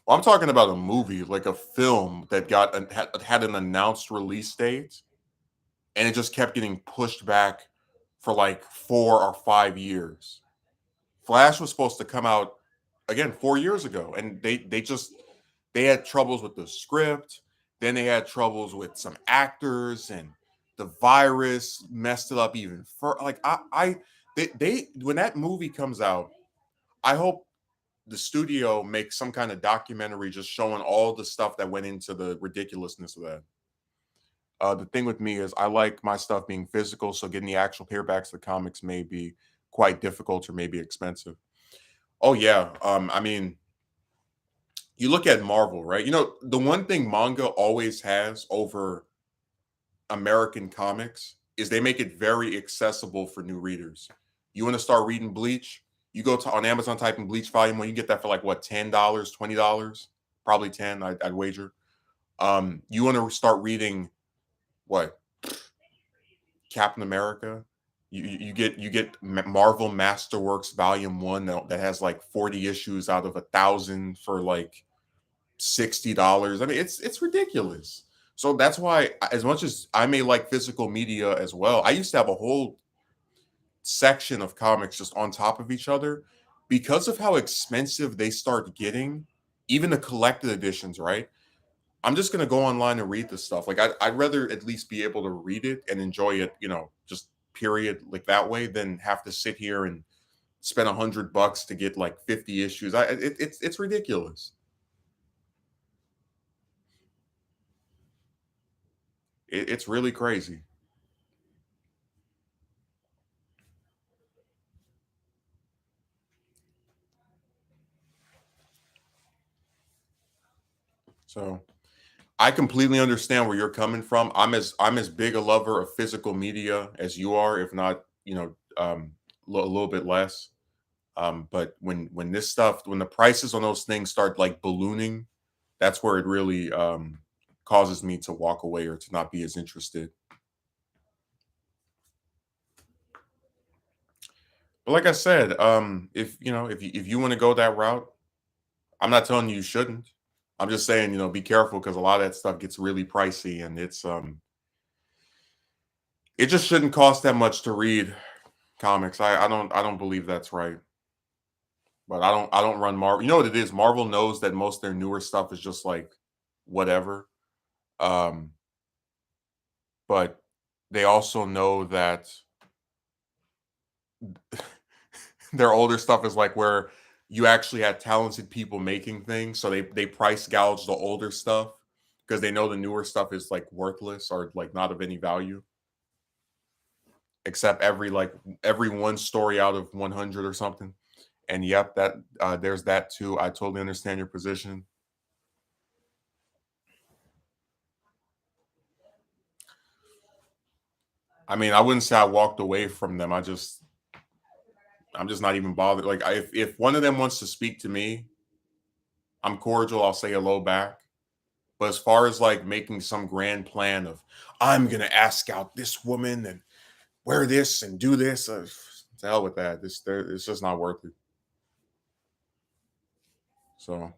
Well, I'm talking about a movie, like a film that had an announced release date, and it just kept getting pushed back for like 4 or 5 years. Flash was supposed to come out again 4 years ago, and they had troubles with the script. Then they had troubles with some actors, and the virus messed it up even for like they when that movie comes out, I hope the studio makes some kind of documentary just showing all the stuff that went into the ridiculousness of that. The thing with me is I like my stuff being physical, so getting the actual paperbacks of the comics may be quite difficult or maybe expensive. Oh yeah, I mean, you look at Marvel, right? You know, the one thing manga always has over American comics is they make it very accessible for new readers. You want to start reading Bleach? You go to on Amazon, type in Bleach Volume 1, you get that for like what, $10, $20, probably 10, I'd wager. You want to start reading what, Captain America? You get Marvel Masterworks Volume 1 that has like 40 issues out of 1,000 for like $60. I mean, it's ridiculous. So that's why, as much as I may like physical media as well, I used to have a whole section of comics just on top of each other because of how expensive they start getting, even the collected editions, right? I'm just gonna go online and read this stuff. Like I'd rather at least be able to read it and enjoy it, just period, like that way, than have to sit here and spend $100 to get like 50 issues. It's ridiculous. It's really crazy. So I completely understand where you're coming from. I'm as big a lover of physical media as you are, if not, a little bit less. But when this stuff, when the prices on those things start like ballooning, that's where it really causes me to walk away or to not be as interested. But like I said, if if you want to go that route, I'm not telling you you shouldn't. I'm just saying, be careful because a lot of that stuff gets really pricey, and it just shouldn't cost that much to read comics. I don't believe that's right. But I don't run Marvel. You know what it is? Marvel knows that most of their newer stuff is just like whatever. Um, but they also know that their older stuff is like where you actually had talented people making things, so they price gouge the older stuff because they know the newer stuff is like worthless or like not of any value, except every one story out of 100 or something. And yep, that there's that too. I totally understand your position. I mean, I wouldn't say I walked away from them. I'm just not even bothered. Like if one of them wants to speak to me, I'm cordial. I'll say hello back. But as far as like making some grand plan of I'm gonna ask out this woman and wear this and do this, to hell with that. It's just not worth it. So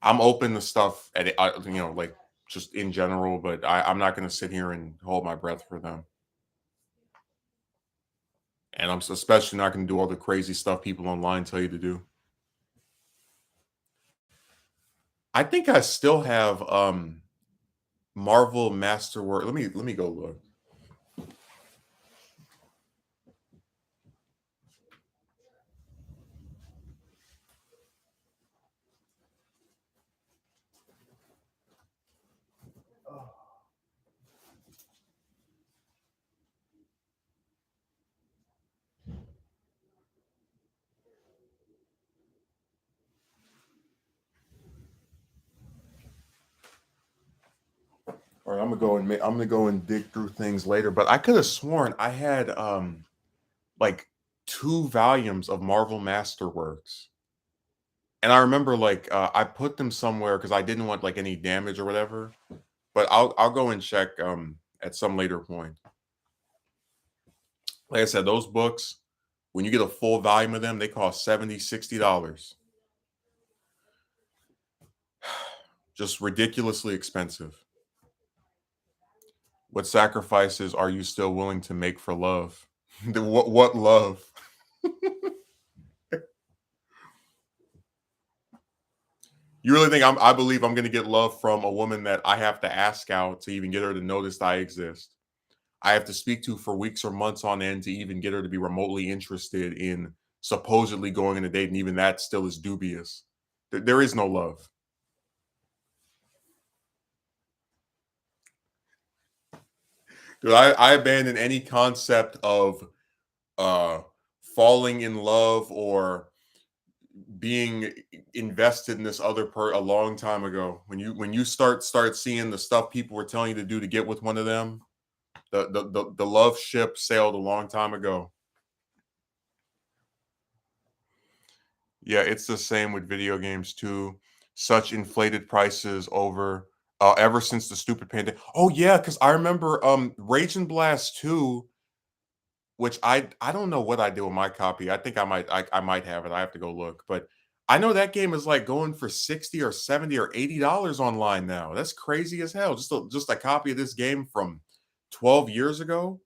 I'm open to stuff like just in general, but I'm not gonna sit here and hold my breath for them. And especially not gonna do all the crazy stuff people online tell you to do. I think I still have Marvel Masterwork. Let me go look. All right, I'm gonna go and dig through things later. But I could have sworn I had like 2 volumes of Marvel Masterworks, and I remember like I put them somewhere because I didn't want like any damage or whatever. But I'll go and check at some later point. Like I said, those books, when you get a full volume of them, they cost 70, $60. Just ridiculously expensive. What sacrifices are you still willing to make for love? What love? You really think I believe I'm going to get love from a woman that I have to ask out to even get her to notice that I exist? I have to speak to for weeks or months on end to even get her to be remotely interested in supposedly going on a date, and even that still is dubious. There is no love. Dude, I abandon any concept of uh falling in love or being invested in this other a long time ago. When you start seeing the stuff people were telling you to do to get with one of them, the love ship sailed a long time ago. Yeah, it's the same with video games too. Such inflated prices over ever since the stupid pandemic. Oh yeah, because I remember Raging Blast 2, which I don't know what I did with my copy. I think I might have it. I have to go look. But I know that game is like going for 60 or 70 or $80 online now. That's crazy as hell. Just a copy of this game from 12 years ago.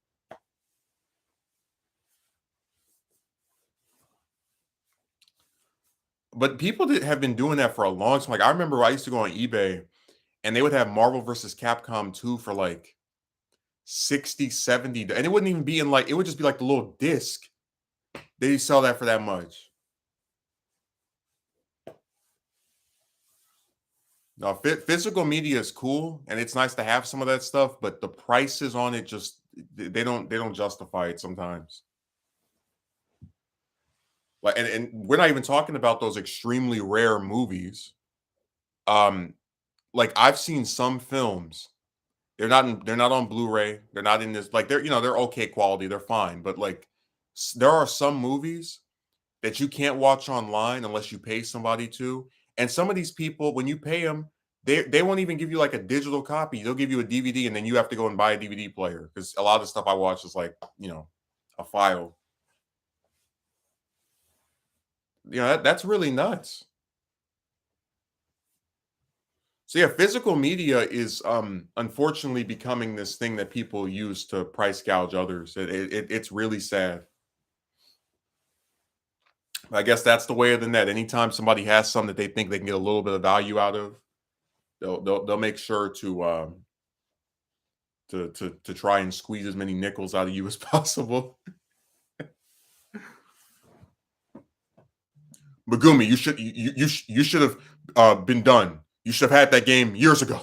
But people have been doing that for a long time. Like I remember I used to go on eBay and they would have Marvel versus Capcom 2 for like 60, 70, and it wouldn't even be in like it would just be like the little disc. They sell that for that much. No, physical media is cool and it's nice to have some of that stuff, but the prices on it just they don't justify it sometimes. Like and we're not even talking about those extremely rare movies. Um like I've seen some films. They're not on Blu-ray. They're not in this like they're okay quality. They're fine, but like there are some movies that you can't watch online unless you pay somebody to. And some of these people, when you pay them, they won't even give you like a digital copy. They'll give you a DVD, and then you have to go and buy a DVD player because a lot of the stuff I watch is like a file. That's really nuts. So yeah, physical media is unfortunately becoming this thing that people use to price gouge others. It's really sad. I guess that's the way of the net. Anytime somebody has something that they think they can get a little bit of value out of, they'll make sure to try and squeeze as many nickels out of you as possible. Megumi, you should have been done. You should have had that game years ago.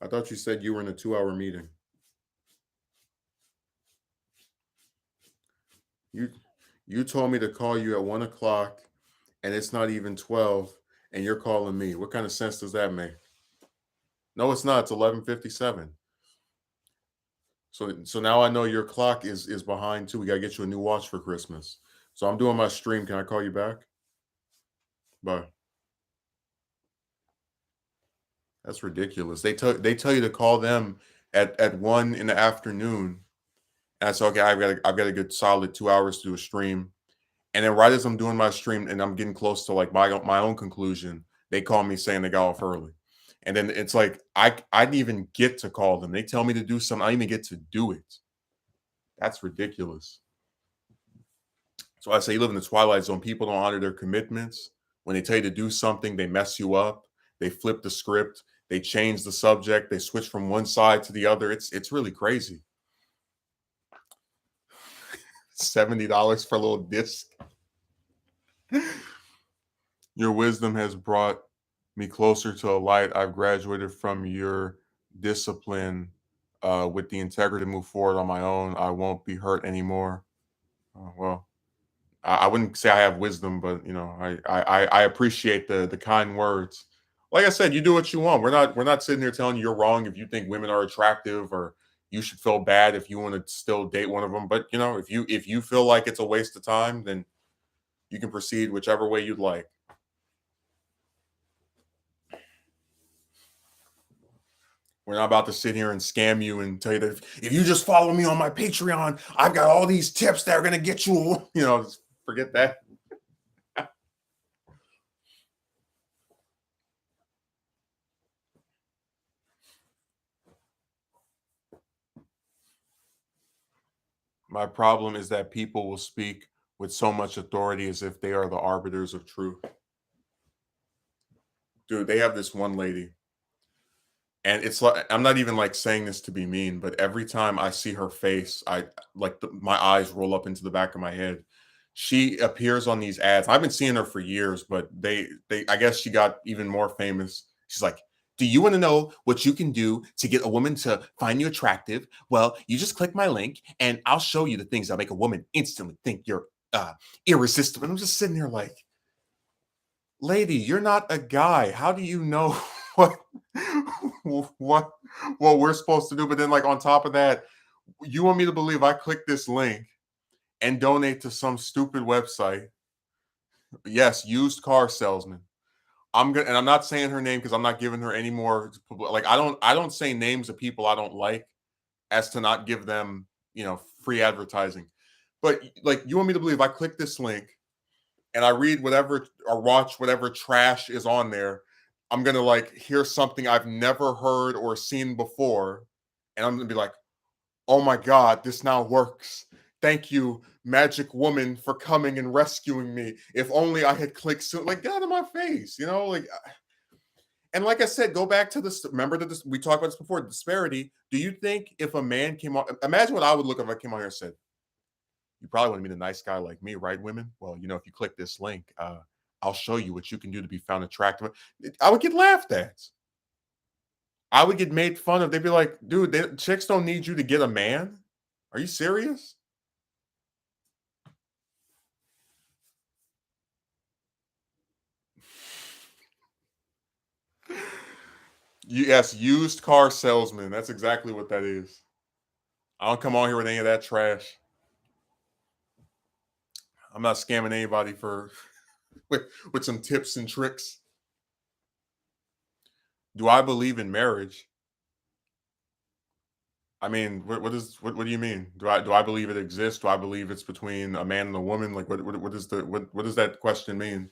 I thought you said you were in a 2 hour meeting. You you told me to call you at 1 o'clock, and it's not even 12, and you're calling me. What kind of sense does that make? No, it's not. It's 11:57. So now I know your clock is behind too. We gotta get you a new watch for Christmas. So I'm doing my stream. Can I call you back? Bye. That's ridiculous. They tell you to call them at 1 in the afternoon. And I said, okay, I've got a good solid 2 hours to do a stream. And then right as I'm doing my stream and I'm getting close to like my own conclusion, they call me saying they got off early. And then it's like I didn't even get to call them. They tell me to do something. I didn't even get to do it. That's ridiculous. So I say you live in the twilight zone. People don't honor their commitments. When they tell you to do something, they mess you up. They flip the script. They change the subject. They switch from one side to the other. It's really crazy. $70 for a little disc. Your wisdom has brought me closer to a light. I've graduated from your discipline with the integrity to move forward on my own. I won't be hurt anymore. Well, I wouldn't say I have wisdom, but I appreciate the kind words. Like I said, you do what you want. We're not sitting here telling you you're wrong if you think women are attractive or you should feel bad if you want to still date one of them. But if you feel like it's a waste of time, then you can proceed whichever way you'd like. We're not about to sit here and scam you and tell you that if you just follow me on my Patreon, I've got all these tips that are going to get you, just forget that. My problem is that people will speak with so much authority as if they are the arbiters of truth. Dude, they have this one lady, and it's like I'm not even like saying this to be mean, but every time I see her face, I like my eyes roll up into the back of my head. She appears on these ads. I've been seeing her for years, but they I guess she got even more famous. She's like, "Do you want to know what you can do to get a woman to find you attractive? Well, you just click my link, and I'll show you the things that make a woman instantly think you're irresistible." And I'm just sitting there like, lady, you're not a guy. How do you know what what what we're supposed to do? But then, like on top of that, you want me to believe I click this link and donate to some stupid website? Yes, used car salesman. And I'm not saying her name because I'm not giving her any more. Like I don't say names of people I don't like as to not give them free advertising. But like you want me to believe I click this link and I read whatever or watch whatever trash is on there, I'm gonna like hear something I've never heard or seen before, and I'm gonna be like, "Oh my god, this now works! Thank you, magic woman, for coming and rescuing me. If only I had clicked soon." Like, get out of my face, like. And like I said, go back to this. Remember that we talked about this before. Disparity. Do you think if a man came on, imagine what I would look if I came on here and said, you probably want to meet a nice guy like me, right, women? Well, if you click this link, I'll show you what you can do to be found attractive. I would get laughed at. I would get made fun of. They'd be like, dude, chicks don't need you to get a man. Are you serious? Yes, used car salesman. That's exactly what that is. I don't come on here with any of that trash. I'm not scamming anybody for with some tips and tricks. Do I believe in marriage? I mean, what do you mean? Do I believe it exists? Do I believe it's between a man and a woman? Like what does that question mean?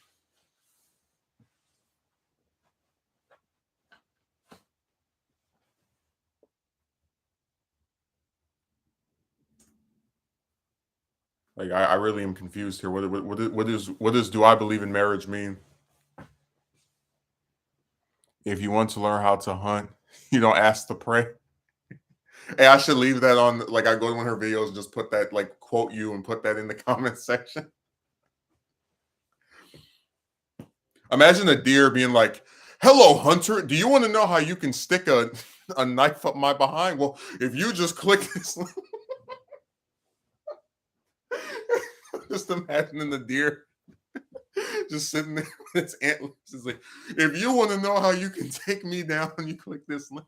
Like I really am confused here. What is do I believe in marriage mean? If you want to learn how to hunt, you don't ask to pray. Hey, I should leave that on. Like I go to one of her videos and just put that like quote you and put that in the comment section. Imagine a deer being like, "Hello, hunter. Do you want to know how you can stick a knife up my behind? Well, if you just click this." Just imagining the deer just sitting there with its antlers. It's like, if you want to know how you can take me down, you click this link.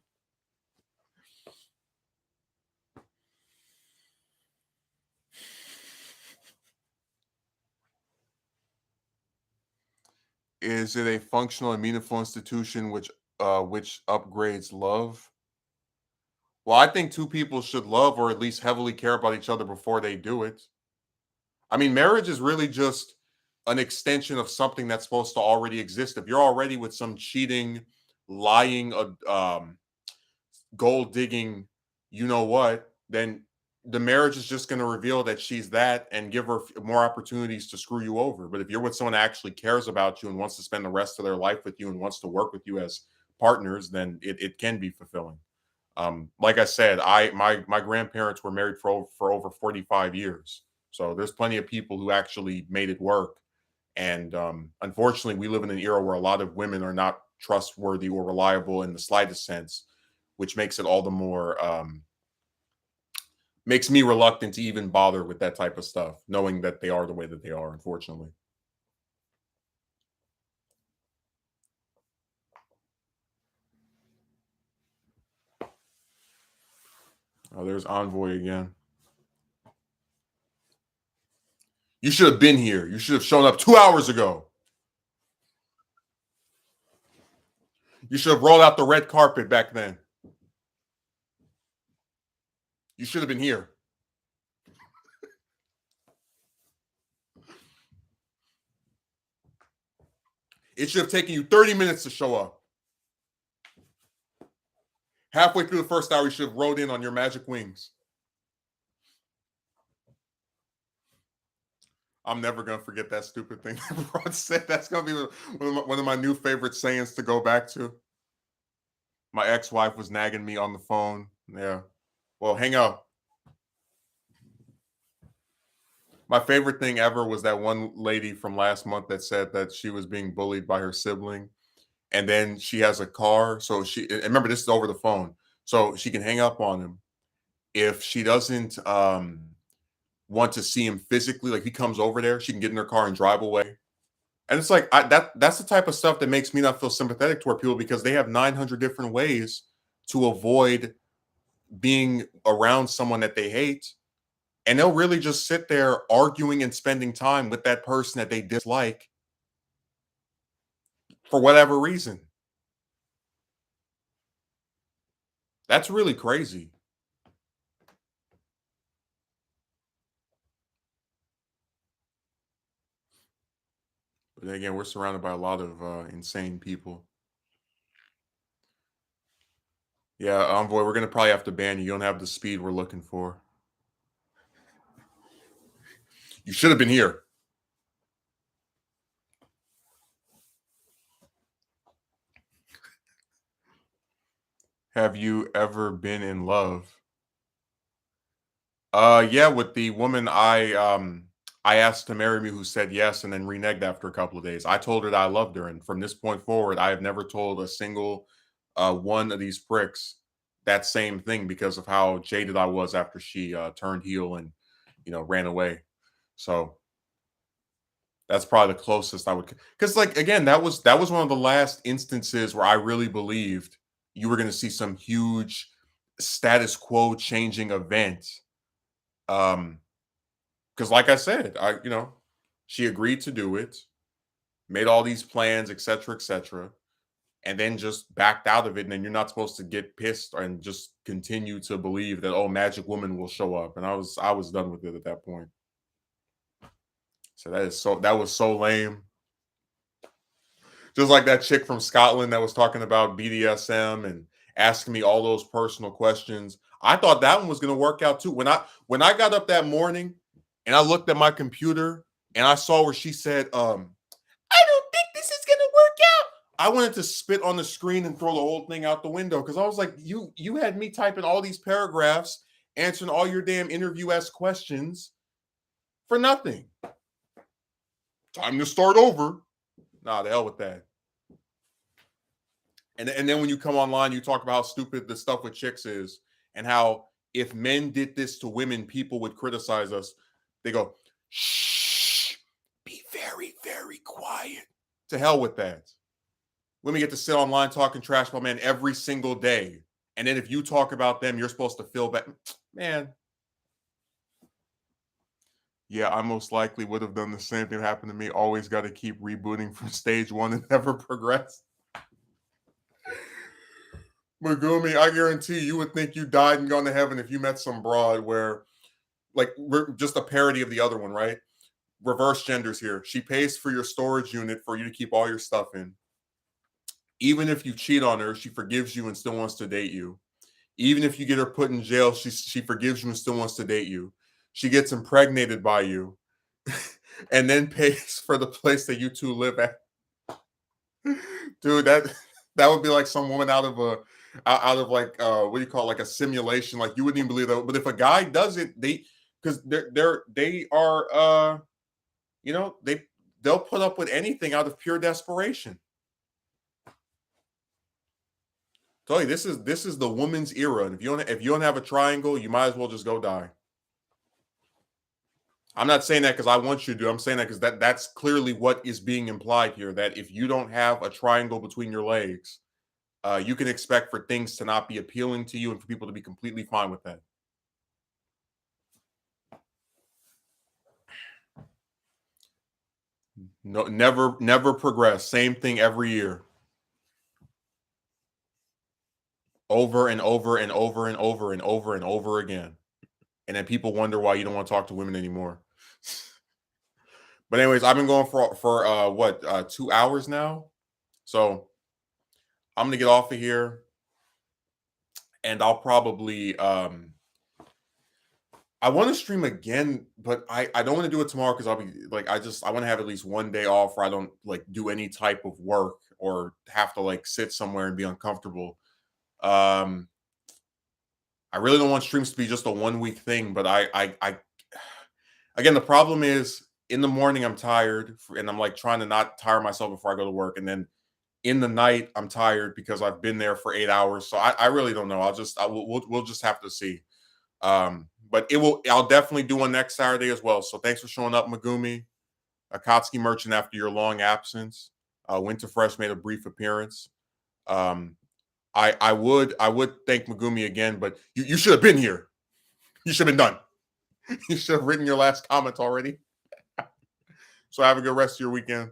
Is it a functional and meaningful institution which upgrades love? Well, I think two people should love or at least heavily care about each other before they do it. I mean, marriage is really just an extension of something that's supposed to already exist. If you're already with some cheating, lying, gold digging, you know what, then the marriage is just going to reveal that she's that and give her more opportunities to screw you over. But if you're with someone that actually cares about you and wants to spend the rest of their life with you and wants to work with you as partners, then it can be fulfilling. Like I said, my grandparents were married for over 45 years. So there's plenty of people who actually made it work. And unfortunately, we live in an era where a lot of women are not trustworthy or reliable in the slightest sense, which makes it all the more makes me reluctant to even bother with that type of stuff, knowing that they are the way that they are. Unfortunately, there's Envoy again. You should have been here. You should have shown up 2 hours ago. You should have rolled out the red carpet back then. You should have been here. It should have taken you 30 minutes to show up. Halfway through the first hour, you should have rode in on your magic wings. I'm never gonna forget that stupid thing that Rod said. That's gonna be one of my new favorite sayings to go back to. My ex-wife was nagging me on the phone. Yeah. Well, hang up. My favorite thing ever was that one lady from last month that said that she was being bullied by her sibling, and then she has a car, so and remember this is over the phone, so she can hang up on him if she doesn't want to see him physically. Like he comes over there, she can get in her car and drive away. And it's like that's the type of stuff that makes me not feel sympathetic toward people because they have 900 different ways to avoid being around someone that they hate. And they'll really just sit there arguing and spending time with that person that they dislike for whatever reason. That's really crazy. But again, we're surrounded by a lot of insane people. Yeah, Envoy, we're gonna probably have to ban you. You don't have the speed we're looking for. You should have been here. Have you ever been in love? Yeah, with the woman I asked to marry me who said yes and then reneged after a couple of days. I told her that I loved her, and from this point forward, I have never told a single one of these pricks that same thing because of how jaded I was after she turned heel and ran away. So that's probably the closest I would, because like again, that was one of the last instances where I really believed you were going to see some huge status quo changing event. Because like I said, she agreed to do it, made all these plans, etc., and then just backed out of it. And then you're not supposed to get pissed and just continue to believe that, oh, Magic Woman will show up. And I was done with it at that point. So that was so lame. Just like that chick from Scotland that was talking about BDSM and asking me all those personal questions. I thought that one was going to work out too. When I got up that morning and I looked at my computer and I saw where she said, I don't think this is going to work out. I wanted to spit on the screen and throw the whole thing out the window because I was like, you had me typing all these paragraphs, answering all your damn interview-esque questions for nothing. Time to start over. Nah, the hell with that. And then when you come online, you talk about how stupid the stuff with chicks is and how if men did this to women, people would criticize us. They go, shh, be very, very quiet. To hell with that. Women get to sit online talking trash about men every single day. And then if you talk about them, you're supposed to feel bad. Man. Yeah, I most likely would have done the same thing that happened to me. Always got to keep rebooting from stage one and never progress. Megumi, I guarantee you would think you died and gone to heaven if you met some broad where, like, we're just a parody of the other one, right? Reverse genders here. She pays for your storage unit for you to keep all your stuff in. Even if you cheat on her, she forgives you and still wants to date you. Even if you get her put in jail, she forgives you and still wants to date you. She gets impregnated by you and then pays for the place that you two live at. Dude, that would be like some woman out of like what do you call it, like a simulation. Like you wouldn't even believe that. But if a guy does it, because they are they'll put up with anything out of pure desperation. Tell you, this is the woman's era. And if you don't have a triangle, you might as well just go die. I'm not saying that because I want you to do. I'm saying that because that's clearly what is being implied here. That if you don't have a triangle between your legs, you can expect for things to not be appealing to you and for people to be completely fine with that. No, never progress. Same thing every year. Over and over and over and over and over and over again. And then people wonder why you don't want to talk to women anymore. But anyways, I've been going for 2 hours now. So I'm gonna get off of here and I'll probably I want to stream again, but I don't want to do it tomorrow because I'll be like I want to have at least one day off where I don't like do any type of work or have to like sit somewhere and be uncomfortable. Um I really don't want streams to be just a 1 week thing, but I again the problem is in the morning I'm tired and I'm like trying to not tire myself before I go to work, and then in the night I'm tired because I've been there for 8 hours. So I really don't know. We'll just have to see. But I'll definitely do one next Saturday as well. So thanks for showing up, Megumi. Akatsuki Merchant after your long absence. Winter Fresh made a brief appearance. I would thank Megumi again, but you should have been here. You should have been done. You should have written your last comment already. So have a good rest of your weekend.